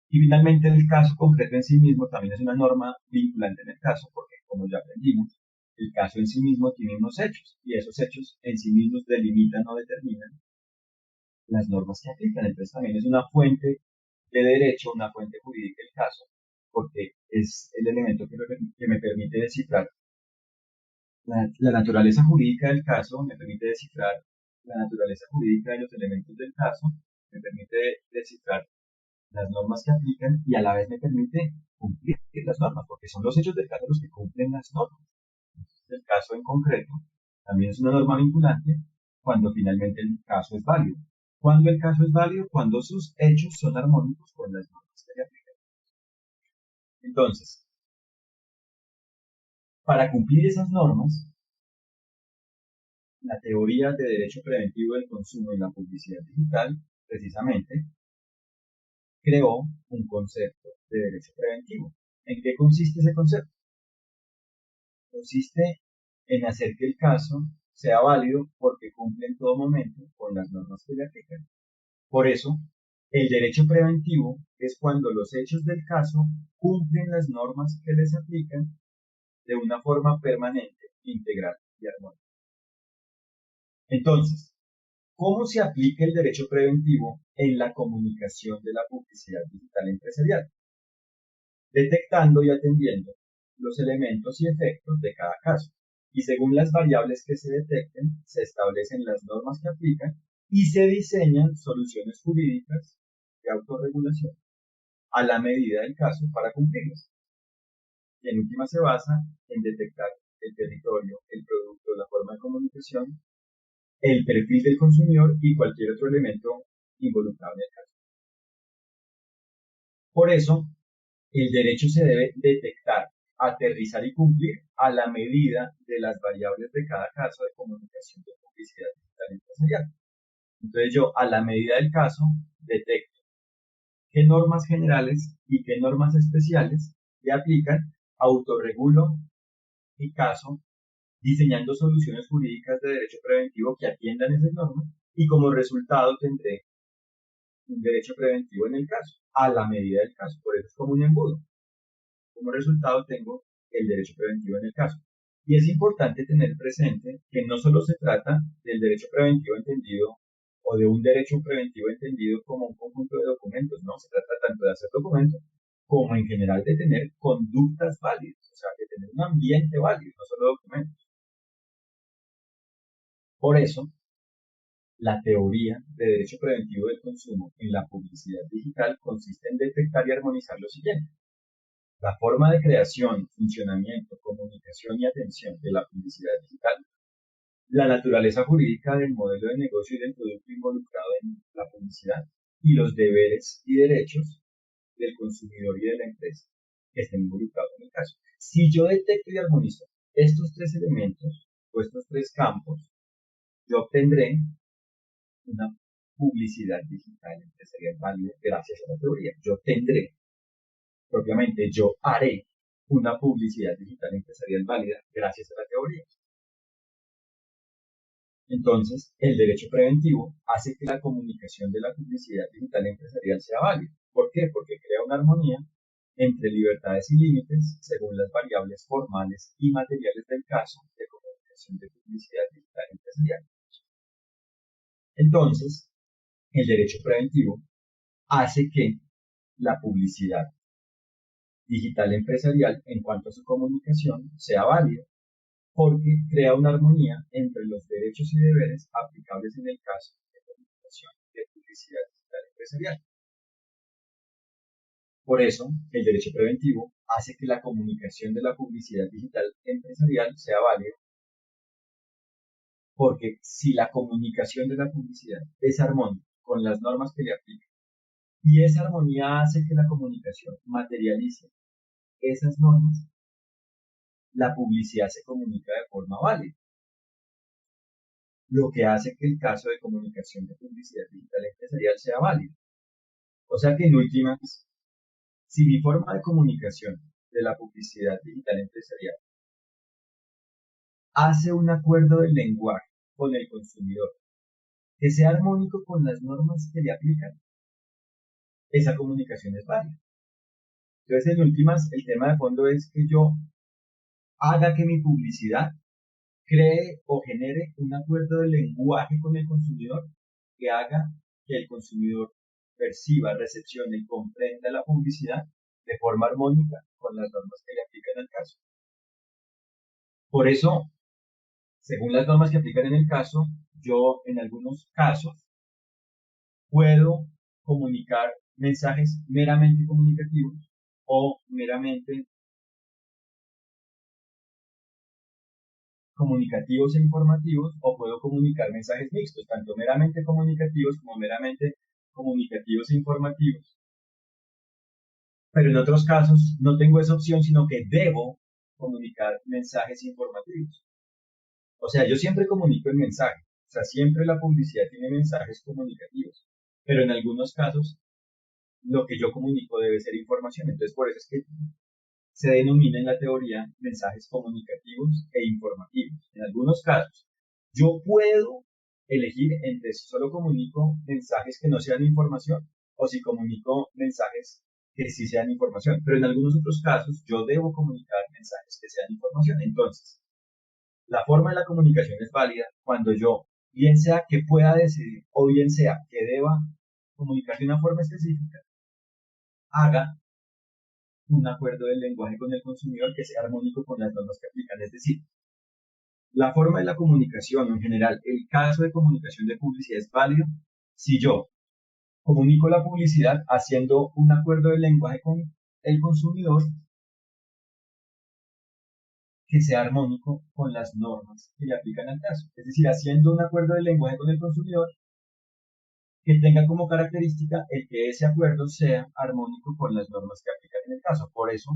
Y finalmente el caso concreto en sí mismo también es una norma vinculante en el caso, porque como ya aprendimos, el caso en sí mismo tiene unos hechos, y esos hechos en sí mismos delimitan o determinan las normas que aplican. Entonces también es una fuente de derecho, una fuente jurídica el caso, porque es el elemento que me permite descifrar la naturaleza jurídica del caso, me permite descifrar la naturaleza jurídica de los elementos del caso, me permite descifrar las normas que aplican y a la vez me permite cumplir las normas, porque son los hechos del caso los que cumplen las normas. Entonces, el caso en concreto también es una norma vinculante cuando finalmente el caso es válido. Cuando el caso es válido, cuando sus hechos son armónicos con las normas que le aplican. Entonces, para cumplir esas normas, la teoría de derecho preventivo del consumo en la publicidad digital, precisamente, creó un concepto de derecho preventivo. ¿En qué consiste ese concepto? Consiste en hacer que el caso sea válido porque cumple en todo momento con las normas que le aplican. Por eso, el derecho preventivo es cuando los hechos del caso cumplen las normas que les aplican de una forma permanente, integral y armónica. Entonces, ¿cómo se aplica el derecho preventivo en la comunicación de la publicidad digital empresarial? Detectando y atendiendo los elementos y efectos de cada caso. Y según las variables que se detecten, se establecen las normas que aplican y se diseñan soluciones jurídicas de autorregulación a la medida del caso para cumplirlas. Y en última se basa en detectar el territorio, el producto, la forma de comunicación, el perfil del consumidor y cualquier otro elemento involucrado en el caso. Por eso, el derecho se debe detectar, aterrizar y cumplir a la medida de las variables de cada caso de comunicación de publicidad digital empresarial. Entonces yo, a la medida del caso, detecto qué normas generales y qué normas especiales le aplican, autorregulo mi caso, diseñando soluciones jurídicas de derecho preventivo que atiendan esas normas y como resultado tendré un derecho preventivo en el caso, a la medida del caso. Por eso es como un embudo. Como resultado tengo el derecho preventivo en el caso. Y es importante tener presente que no solo se trata del derecho preventivo entendido o de un derecho preventivo entendido como un conjunto de documentos, no, se trata tanto de hacer documentos como en general de tener conductas válidas, o sea, de tener un ambiente válido, no solo documentos. Por eso, la teoría de derecho preventivo del consumo en la publicidad digital consiste en detectar y armonizar lo siguiente: la forma de creación, funcionamiento, comunicación y atención de la publicidad digital, la naturaleza jurídica del modelo de negocio y del producto involucrado en la publicidad, y los deberes y derechos del consumidor y de la empresa. que estén involucrados en el caso. Si yo detecto y armonizo estos tres elementos o estos tres campos, yo obtendré una publicidad digital empresarial válida gracias a la teoría. Yo tendré, propiamente, yo haré una publicidad digital empresarial válida gracias a la teoría. Entonces, el derecho preventivo hace que la comunicación de la publicidad digital empresarial sea válida. ¿Por qué? Porque crea una armonía entre libertades y límites según las variables formales y materiales del caso de comunicación de publicidad digital empresarial. Entonces, el derecho preventivo hace que la publicidad digital empresarial en cuanto a su comunicación sea válida porque crea una armonía entre los derechos y deberes aplicables en el caso de comunicación de publicidad digital empresarial. Por eso, el derecho preventivo hace que la comunicación de la publicidad digital empresarial sea válida, porque si la comunicación de la publicidad es armónica con las normas que le aplican, y esa armonía hace que la comunicación materialice esas normas, la publicidad se comunica de forma válida, lo que hace que el caso de comunicación de publicidad digital empresarial sea válido. O sea que en últimas, si mi forma de comunicación de la publicidad digital empresarial hace un acuerdo del lenguaje con el consumidor que sea armónico con las normas que le aplican, esa comunicación es válida. Entonces, en últimas, el tema de fondo es que yo haga que mi publicidad cree o genere un acuerdo de lenguaje con el consumidor que haga que el consumidor perciba, recepcione y comprenda la publicidad de forma armónica con las normas que le aplican al caso. Por eso, según las normas que aplican en el caso, yo en algunos casos puedo comunicar mensajes meramente comunicativos o meramente comunicativos e informativos, o puedo comunicar mensajes mixtos, tanto meramente comunicativos como meramente comunicativos e informativos. Pero en otros casos no tengo esa opción, sino que debo comunicar mensajes informativos. O sea, yo siempre comunico el mensaje, o sea, siempre la publicidad tiene mensajes comunicativos, pero en algunos casos lo que yo comunico debe ser información. Entonces, por eso es que se denomina en la teoría mensajes comunicativos e informativos. En algunos casos, yo puedo elegir entre si solo comunico mensajes que no sean información o si comunico mensajes que sí sean información, pero en algunos otros casos yo debo comunicar mensajes que sean información. Entonces, la forma de la comunicación es válida cuando yo, bien sea que pueda decidir o bien sea que deba comunicar de una forma específica, haga un acuerdo del lenguaje con el consumidor que sea armónico con las normas que aplican. Es decir, la forma de la comunicación en general, el caso de comunicación de publicidad es válido si yo comunico la publicidad haciendo un acuerdo del lenguaje con el consumidor que sea armónico con las normas que le aplican al caso. Es decir, haciendo un acuerdo del lenguaje con el consumidor que tenga como característica el que ese acuerdo sea armónico con las normas que aplican en el caso. Por eso,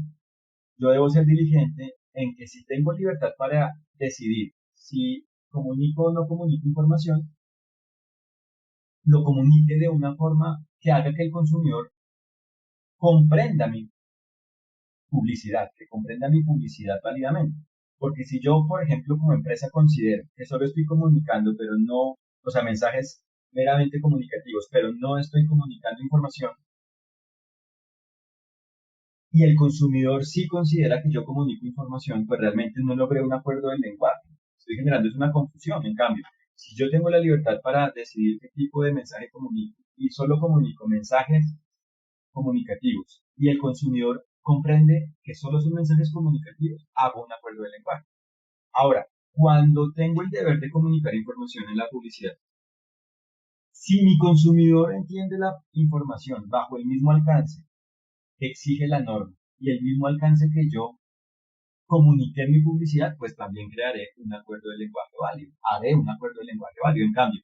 yo debo ser diligente en que si tengo libertad para decidir si comunico o no comunico información, lo comunique de una forma que haga que el consumidor comprenda mi publicidad, que comprenda mi publicidad válidamente. Porque si yo, por ejemplo, como empresa considero que solo estoy comunicando, pero no, o sea, mensajes meramente comunicativos, pero no estoy comunicando información, y el consumidor sí considera que yo comunico información, pues realmente no logré un acuerdo del lenguaje. Estoy generando es una confusión. En cambio, si yo tengo la libertad para decidir qué tipo de mensaje comunico y solo comunico mensajes comunicativos y el consumidor comprende que solo son mensajes comunicativos, hago un acuerdo del lenguaje. Ahora, cuando tengo el deber de comunicar información en la publicidad, si mi consumidor entiende la información bajo el mismo alcance que exige la norma y el mismo alcance que yo comuniqué en mi publicidad, pues también crearé un acuerdo de lenguaje válido, haré un acuerdo de lenguaje válido. En cambio,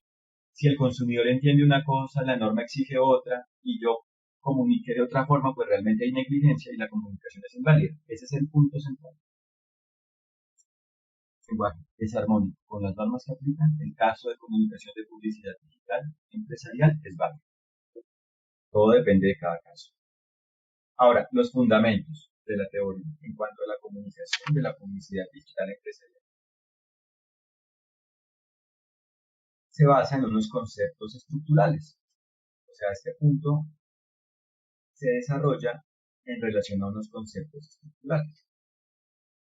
si el consumidor entiende una cosa, la norma exige otra, y yo comunique de otra forma, pues realmente hay negligencia y la comunicación es inválida. Ese es el punto central. Lenguaje desarmónico con las normas que aplican, el caso de comunicación de publicidad digital empresarial es válido. Todo depende de cada caso. Ahora, los fundamentos de la teoría en cuanto a la comunicación de la publicidad digital empresarial. Se basa en unos conceptos estructurales. O sea, este punto se desarrolla en relación a unos conceptos estructurales.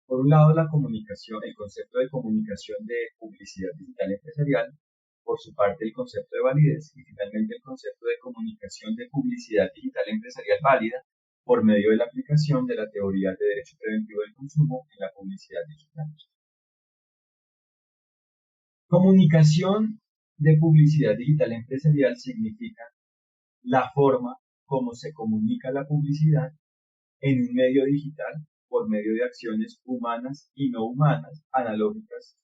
Por un lado, la comunicación, el concepto de comunicación de publicidad digital empresarial, por su parte el concepto de validez y finalmente el concepto de comunicación de publicidad digital empresarial válida por medio de la aplicación de la teoría de derecho preventivo del consumo en la publicidad digital. Comunicación de publicidad digital empresarial significa la forma como se comunica la publicidad en un medio digital por medio de acciones humanas y no humanas, analógicas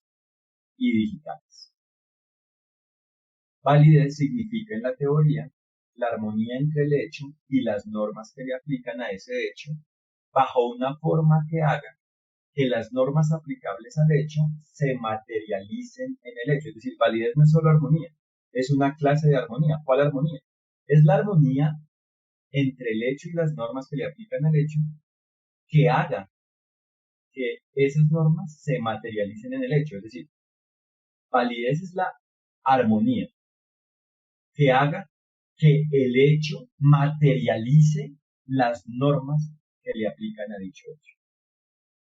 y digitales. Validez significa en la teoría la armonía entre el hecho y las normas que le aplican a ese hecho bajo una forma que haga que las normas aplicables al hecho se materialicen en el hecho. Es decir, validez no es solo armonía, es una clase de armonía. ¿Cuál armonía? Es la armonía entre el hecho y las normas que le aplican al hecho que haga que esas normas se materialicen en el hecho. Es decir, validez es la armonía que haga que el hecho materialice las normas que le aplican a dicho hecho.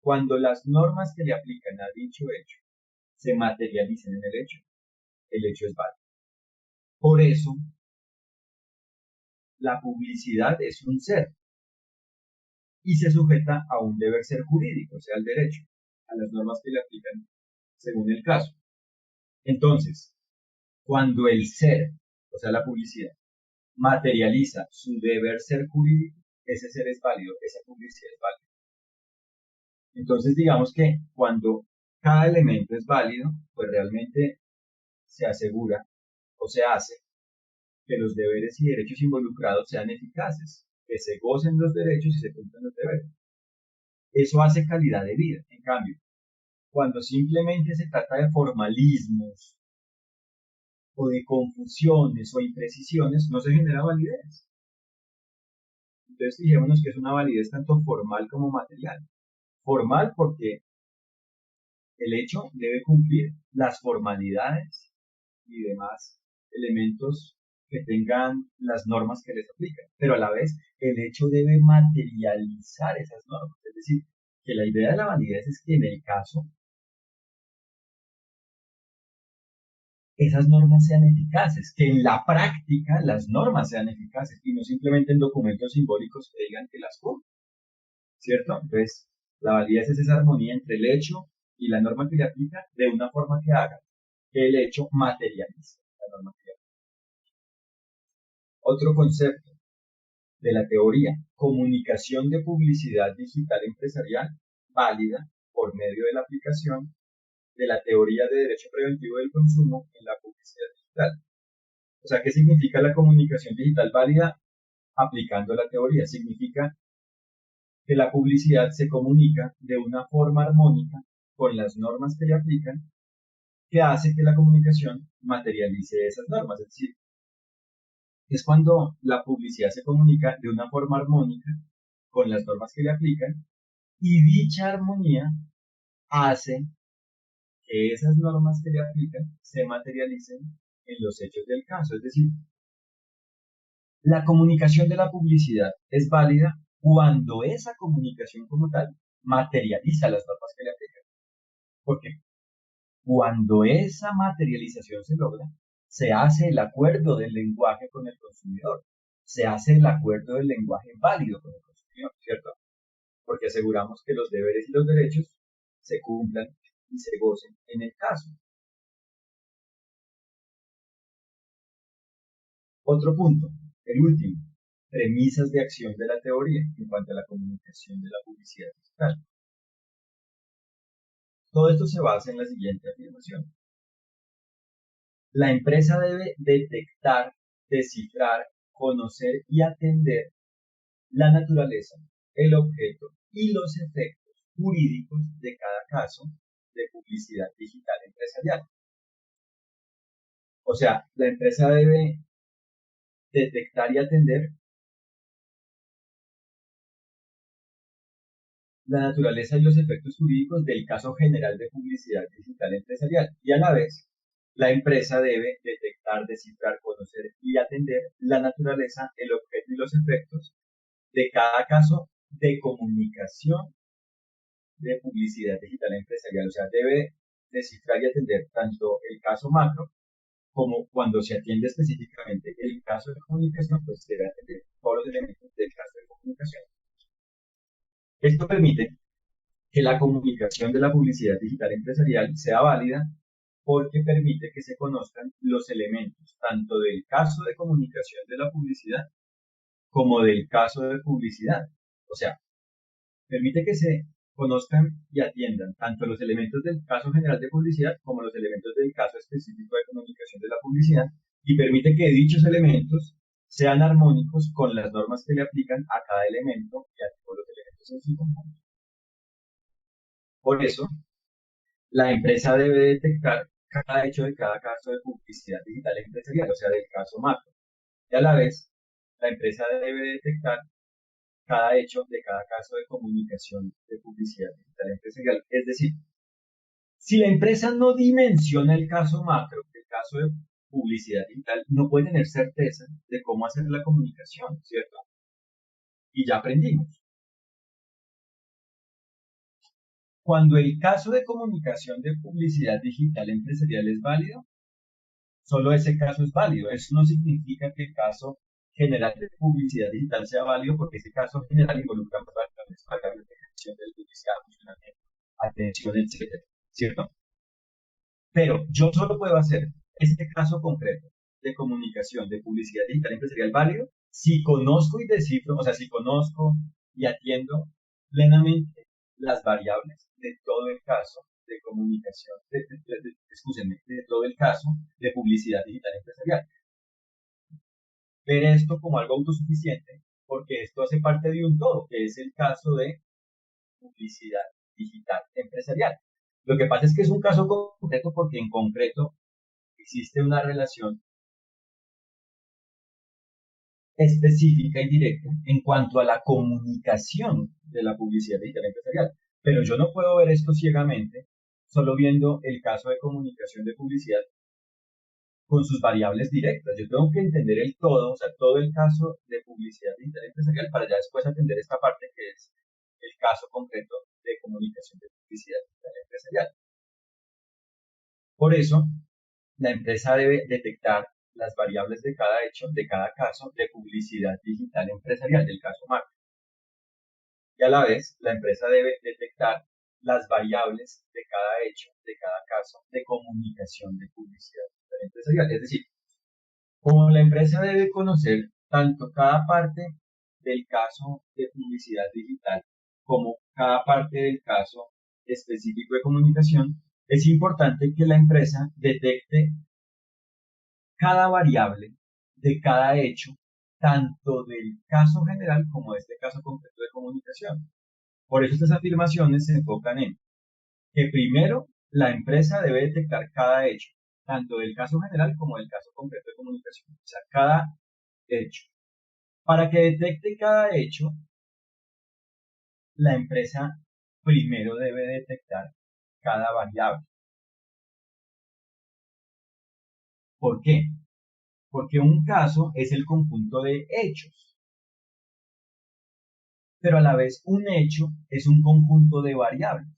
Cuando las normas que le aplican a dicho hecho se materialicen en el hecho es válido. Por eso, la publicidad es un ser y se sujeta a un deber ser jurídico, o sea, al derecho, a las normas que le aplican según el caso. Entonces, cuando el ser, o sea, la publicidad, materializa su deber ser jurídico, ese ser es válido, esa publicidad es válida. Entonces, digamos que cuando cada elemento es válido, pues realmente se asegura o se hace que los deberes y derechos involucrados sean eficaces, que se gocen los derechos y se cumplan los deberes. Eso hace calidad de vida. En cambio, cuando simplemente se trata de formalismos o de confusiones o imprecisiones, no se genera validez. Entonces, fijémonos que es una validez tanto formal como material. Formal porque el hecho debe cumplir las formalidades y demás elementos que tengan las normas que les aplican, pero a la vez el hecho debe materializar esas normas. Es decir, que la idea de la validez es que en el caso esas normas sean eficaces, que en la práctica las normas sean eficaces y no simplemente en documentos simbólicos que digan que las cumplen, ¿cierto? Entonces, la validez es esa armonía entre el hecho y la norma que le aplica de una forma que haga que el hecho materialice la norma que le aplica. Otro concepto de la teoría, comunicación de publicidad digital empresarial válida por medio de la aplicación de la teoría de derecho preventivo del consumo en la publicidad digital. O sea, ¿qué significa la comunicación digital válida aplicando la teoría? Significa que la publicidad se comunica de una forma armónica con las normas que le aplican, que hace que la comunicación materialice esas normas. Es decir, es cuando la publicidad se comunica de una forma armónica con las normas que le aplican y dicha armonía hace que esas normas que le aplican se materialicen en los hechos del caso. Es decir, la comunicación de la publicidad es válida cuando esa comunicación como tal materializa las normas que le aplican. Porque cuando esa materialización se logra, se hace el acuerdo del lenguaje con el consumidor, se hace el acuerdo del lenguaje válido con el consumidor, ¿cierto? Porque aseguramos que los deberes y los derechos se cumplan y se gocen en el caso. Otro punto, el último, premisas de acción de la teoría en cuanto a la comunicación de la publicidad digital. Todo esto se basa en la siguiente afirmación. La empresa debe detectar, descifrar conocer y atender la naturaleza, el objeto y los efectos jurídicos de cada caso de publicidad digital empresarial. O sea, la empresa debe detectar y atender la naturaleza y los efectos jurídicos del caso general de publicidad digital empresarial y a la vez la empresa debe detectar, descifrar, conocer y atender la naturaleza, el objeto y los efectos de cada caso de comunicación de publicidad digital empresarial. O sea, debe descifrar y atender tanto el caso macro como cuando se atiende específicamente el caso de comunicación, pues debe atender todos los elementos del caso de comunicación. Esto permite que la comunicación de la publicidad digital empresarial sea válida porque permite que se conozcan los elementos tanto del caso de comunicación de la publicidad como del caso de publicidad. O sea, permite que se conozcan y atiendan tanto los elementos del caso general de publicidad como los elementos del caso específico de comunicación de la publicidad y permite que dichos elementos sean armónicos con las normas que le aplican a cada elemento y a todos los elementos en su conjunto. Por eso, la empresa debe detectar cada hecho de cada caso de publicidad digital empresarial, o sea, del caso macro. Y a la vez, la empresa debe detectar cada hecho de cada caso de comunicación de publicidad digital empresarial. Es decir, si la empresa no dimensiona el caso macro, el caso de publicidad digital, no puede tener certeza de cómo hacer la comunicación, ¿cierto? Y ya aprendimos. Cuando el caso de comunicación de publicidad digital empresarial es válido, solo ese caso es válido. Eso no significa que el caso general de publicidad digital sea válido porque ese caso general involucra variables de gestión de publicidad, funcionamiento, atención, etcétera, ¿cierto? Pero yo solo puedo hacer este caso concreto de comunicación de publicidad digital empresarial válido si conozco y descifro, o sea, si conozco y atiendo plenamente las variables de todo el caso de comunicación, de todo el caso de publicidad digital empresarial. Ver esto como algo autosuficiente, porque esto hace parte de un todo, que es el caso de publicidad digital empresarial. Lo que pasa es que es un caso concreto porque en concreto existe una relación específica y directa en cuanto a la comunicación de la publicidad digital empresarial. Pero yo no puedo ver esto ciegamente, solo viendo el caso de comunicación de publicidad con sus variables directas. Yo tengo que entender el todo, o sea, todo el caso de publicidad digital empresarial para ya después atender esta parte que es el caso concreto de comunicación de publicidad digital empresarial. Por eso, la empresa debe detectar las variables de cada hecho, de cada caso de publicidad digital empresarial, del caso macro. Y a la vez, la empresa debe detectar las variables de cada hecho, de cada caso de comunicación de publicidad digital empresarial. Es decir, como la empresa debe conocer tanto cada parte del caso de publicidad digital como cada parte del caso específico de comunicación, es importante que la empresa detecte cada variable de cada hecho, tanto del caso general como de este caso concreto de comunicación. Por eso estas afirmaciones se enfocan en que primero la empresa debe detectar cada hecho, tanto del caso general como del caso concreto de comunicación, o sea, cada hecho. Para que detecte cada hecho, la empresa primero debe detectar cada variable. ¿Por qué? Porque un caso es el conjunto de hechos, pero a la vez un hecho es un conjunto de variables.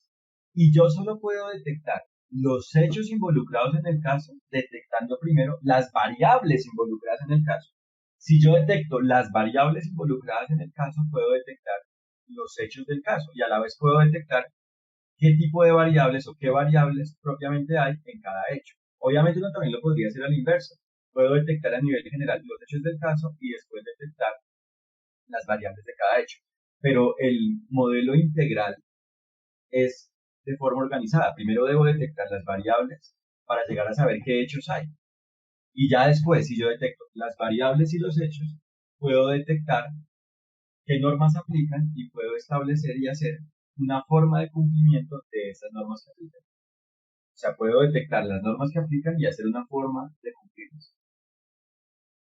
Y yo solo puedo detectar los hechos involucrados en el caso, detectando primero las variables involucradas en el caso. Si yo detecto las variables involucradas en el caso, puedo detectar los hechos del caso y a la vez puedo detectar qué tipo de variables o qué variables propiamente hay en cada hecho. Obviamente uno también lo podría hacer al inverso. Puedo detectar a nivel general los hechos del caso y después detectar las variables de cada hecho. Pero el modelo integral es de forma organizada. Primero debo detectar las variables para llegar a saber qué hechos hay. Y ya después, si yo detecto las variables y los hechos, puedo detectar qué normas aplican y puedo establecer y hacer una forma de cumplimiento de esas normas que aplican. O sea, puedo detectar las normas que aplican y hacer una forma de cumplirlas.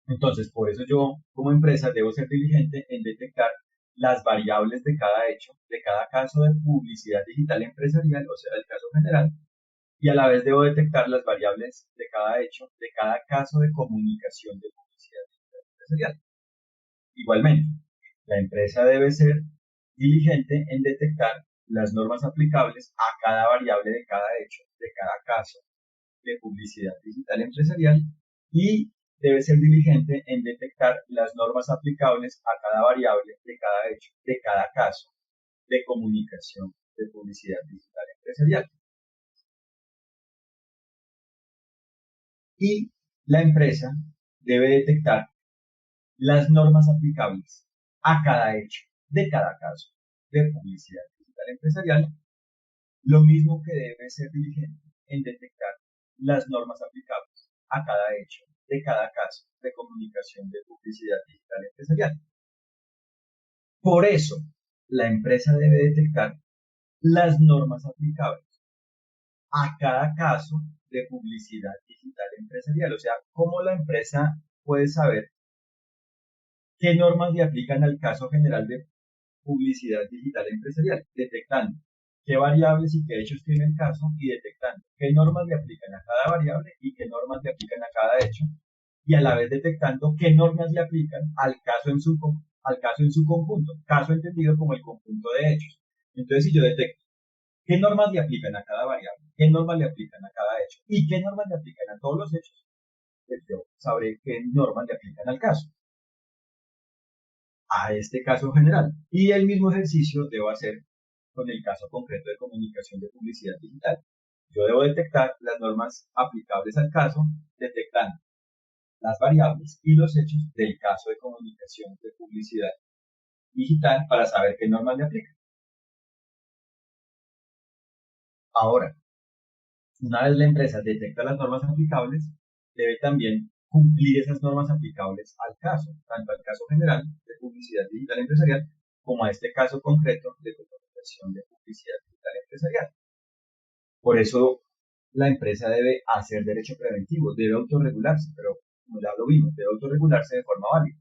Entonces, por eso yo como empresa debo ser diligente en detectar las variables de cada hecho, de cada caso de publicidad digital empresarial, o sea, del caso general, y a la vez debo detectar las variables de cada hecho, de cada caso de comunicación de publicidad digital empresarial. Igualmente, la empresa debe ser diligente en detectar las normas aplicables a cada variable de cada hecho, de cada caso de publicidad digital empresarial y debe ser diligente en detectar las normas aplicables a cada variable de cada hecho, de cada caso de comunicación de publicidad digital empresarial. Y la empresa debe detectar las normas aplicables a cada hecho de cada caso de publicidad digital empresarial, lo mismo que debe ser diligente en detectar las normas aplicables a cada hecho de cada caso de comunicación de publicidad digital empresarial. Por eso, la empresa debe detectar las normas aplicables a cada caso de publicidad digital empresarial. O sea, cómo la empresa puede saber qué normas le aplican al caso general de publicidad digital empresarial, detectando qué variables y qué hechos tiene el caso y detectando qué normas le aplican a cada variable y qué normas le aplican a cada hecho y a la vez detectando qué normas le aplican al caso en su conjunto, caso entendido como el conjunto de hechos. Entonces, si yo detecto qué normas le aplican a cada variable, qué normas le aplican a cada hecho y qué normas le aplican a todos los hechos, pues yo sabré qué normas le aplican al caso, a este caso general. Y el mismo ejercicio debo hacer con el caso concreto de comunicación de publicidad digital. Yo debo detectar las normas aplicables al caso, detectando las variables y los hechos del caso de comunicación de publicidad digital para saber qué normas le aplican. Ahora, una vez la empresa detecta las normas aplicables, debe también cumplir esas normas aplicables al caso, tanto al caso general de publicidad digital empresarial como a este caso concreto de comunicación de publicidad digital empresarial. Por eso la empresa debe hacer derecho preventivo, debe autorregularse, pero como ya lo vimos, debe autorregularse de forma válida.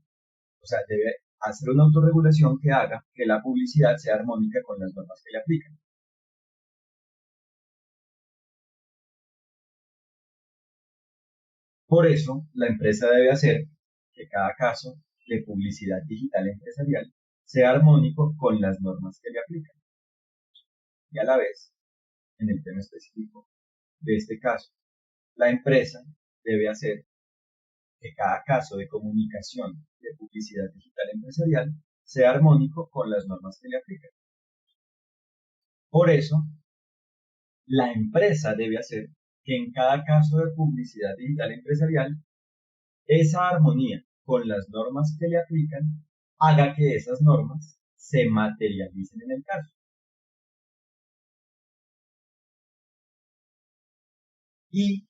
O sea, debe hacer una autorregulación que haga que la publicidad sea armónica con las normas que le aplican. Por eso, la empresa debe hacer que cada caso de publicidad digital empresarial sea armónico con las normas que le aplican. Y a la vez, en el tema específico de este caso, la empresa debe hacer que cada caso de comunicación de publicidad digital empresarial sea armónico con las normas que le aplican. Por eso, la empresa debe hacer que en cada caso de publicidad digital empresarial, esa armonía con las normas que le aplican haga que esas normas se materialicen en el caso. Y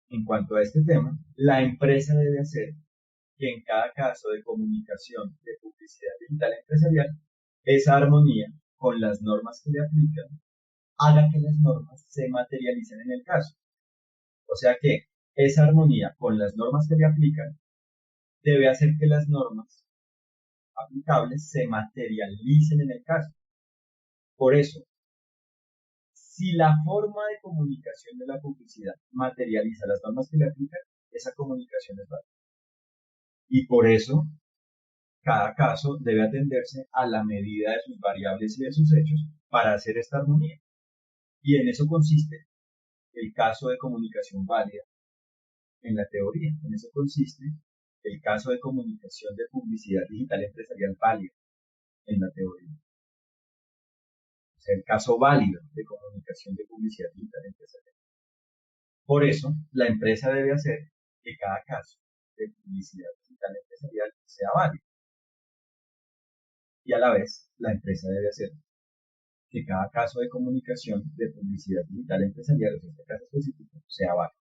en cuanto a este tema, la empresa debe hacer que en cada caso de comunicación de publicidad digital empresarial, esa armonía con las normas que le aplican haga que las normas se materialicen en el caso. O sea que esa armonía con las normas que le aplican debe hacer que las normas aplicables se materialicen en el caso. Por eso, si la forma de comunicación de la publicidad materializa las normas que le aplican, esa comunicación es válida. Y por eso, cada caso debe atenderse a la medida de sus variables y de sus hechos para hacer esta armonía. Y en eso consiste el caso de comunicación válida en la teoría. En eso consiste el caso de comunicación de publicidad digital empresarial válida en la teoría. O sea, el caso válido de comunicación de publicidad digital empresarial. Por eso, la empresa debe hacer que cada caso de publicidad digital empresarial sea válido. Y a la vez, la empresa debe hacer que cada caso de comunicación de publicidad digital empresarial, en este caso específico, sea válido.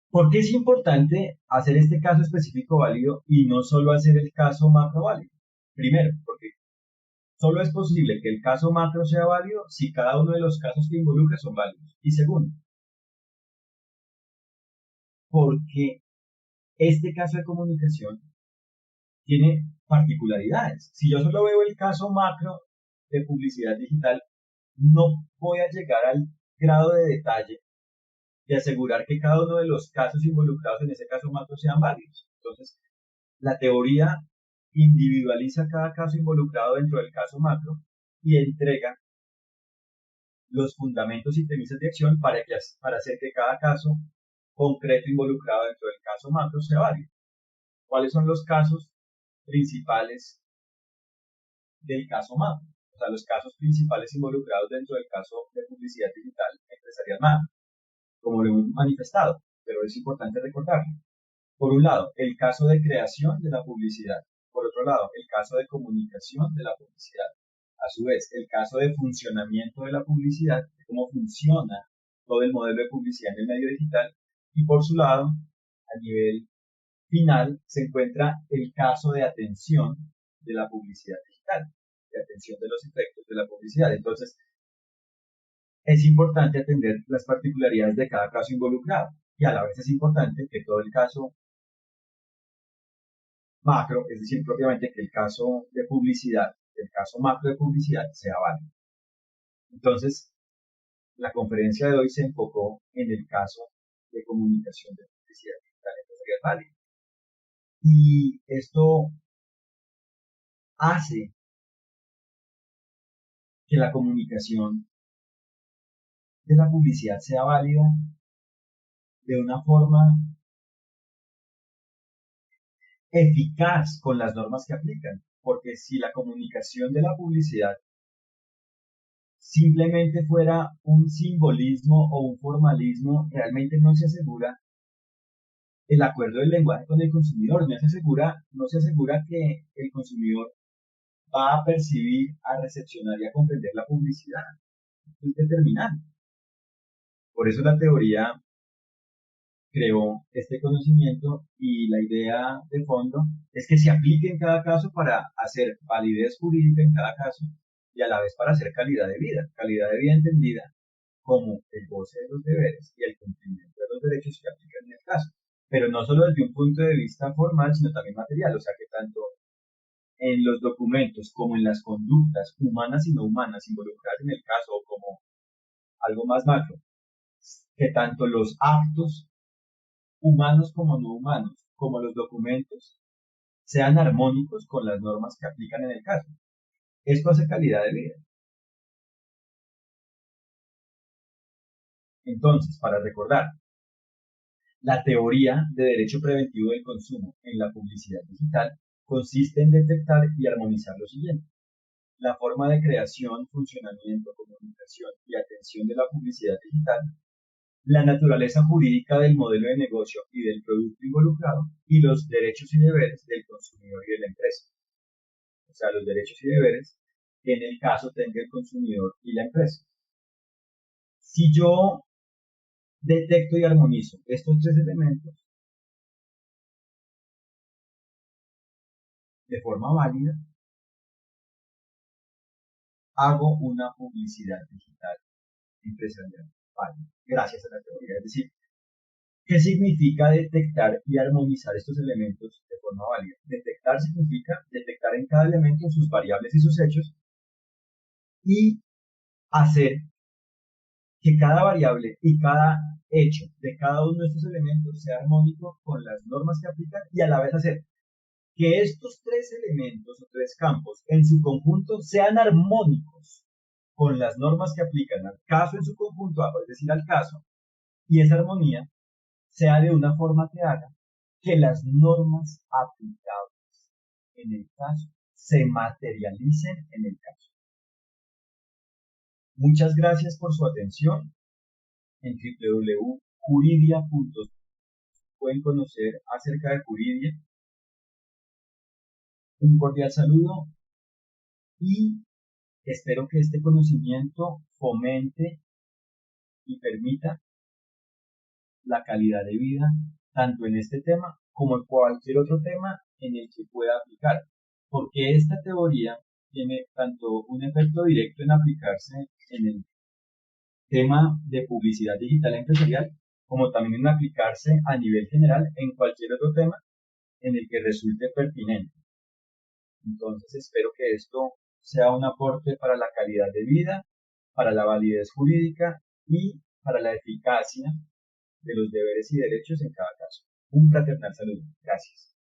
¿Por qué es importante hacer este caso específico válido y no solo hacer el caso macro válido? Primero, porque solo es posible que el caso macro sea válido si cada uno de los casos que involucra son válidos. Y segundo, porque este caso de comunicación tiene particularidades. Si yo solo veo el caso macro de publicidad digital, no voy a llegar al grado de detalle de asegurar que cada uno de los casos involucrados en ese caso macro sean válidos. Entonces, la teoría individualiza cada caso involucrado dentro del caso macro y entrega los fundamentos y premisas de acción para hacer que cada caso concreto involucrado dentro del caso macro sea válido. ¿Cuáles son los casos principales del caso macro? O sea, los casos principales involucrados dentro del caso de publicidad digital empresarial macro, como lo hemos manifestado, pero es importante recordarlo. Por un lado, el caso de creación de la publicidad. Por otro lado, el caso de comunicación de la publicidad. A su vez, el caso de funcionamiento de la publicidad, de cómo funciona todo el modelo de publicidad en el medio digital. Y por su lado, a nivel final, se encuentra el caso de atención de la publicidad digital, de atención de los efectos de la publicidad. Entonces, es importante atender las particularidades de cada caso involucrado y a la vez es importante que todo el caso macro, es decir, propiamente que el caso de publicidad, el caso macro de publicidad sea válido. Entonces, la conferencia de hoy se enfocó en el caso de comunicación de publicidad digital empresarial válido. Y esto hace que la comunicación de la publicidad sea válida de una forma eficaz con las normas que aplican. Porque si la comunicación de la publicidad simplemente fuera un simbolismo o un formalismo, realmente no se asegura el acuerdo del lenguaje con el consumidor, no se asegura que el consumidor va a percibir, a recepcionar y a comprender la publicidad. Esto es determinante. Por eso la teoría creó este conocimiento y la idea de fondo es que se aplique en cada caso para hacer validez jurídica en cada caso y a la vez para hacer calidad de vida entendida como el goce de los deberes y el cumplimiento de los derechos que aplican en el caso. Pero no solo desde un punto de vista formal, sino también material, o sea que tanto en los documentos como en las conductas humanas y no humanas involucradas en el caso, o como algo más macro, que tanto los actos humanos como no humanos, como los documentos, sean armónicos con las normas que aplican en el caso. Esto hace calidad de vida. Entonces, para recordar, la teoría de derecho preventivo del consumo en la publicidad digital consiste en detectar y armonizar lo siguiente: la forma de creación, funcionamiento, comunicación y atención de la publicidad digital, la naturaleza jurídica del modelo de negocio y del producto involucrado, y los derechos y deberes del consumidor y de la empresa. O sea, los derechos y deberes que en el caso tenga el consumidor y la empresa. Si yo detecto y armonizo estos tres elementos de forma válida, hago una publicidad digital empresarial válida, gracias a la teoría. Es decir, ¿qué significa detectar y armonizar estos elementos de forma válida? Detectar significa detectar en cada elemento sus variables y sus hechos y hacer que cada variable y cada hecho de cada uno de estos elementos sea armónico con las normas que aplican y a la vez hacer que estos tres elementos o tres campos en su conjunto sean armónicos con las normas que aplican al caso en su conjunto, es decir, al caso, y esa armonía sea de una forma que haga que las normas aplicables en el caso se materialicen en el caso. Muchas gracias por su atención. En www.juridia.com pueden conocer acerca de Juridia. Un cordial saludo y espero que este conocimiento fomente y permita la calidad de vida, tanto en este tema como en cualquier otro tema en el que pueda aplicar, porque esta teoría tiene tanto un efecto directo en aplicarse en el tema de publicidad digital empresarial, como también en aplicarse a nivel general en cualquier otro tema en el que resulte pertinente. Entonces espero que esto sea un aporte para la calidad de vida, para la validez jurídica y para la eficacia de los deberes y derechos en cada caso. Un fraternal saludo. Gracias.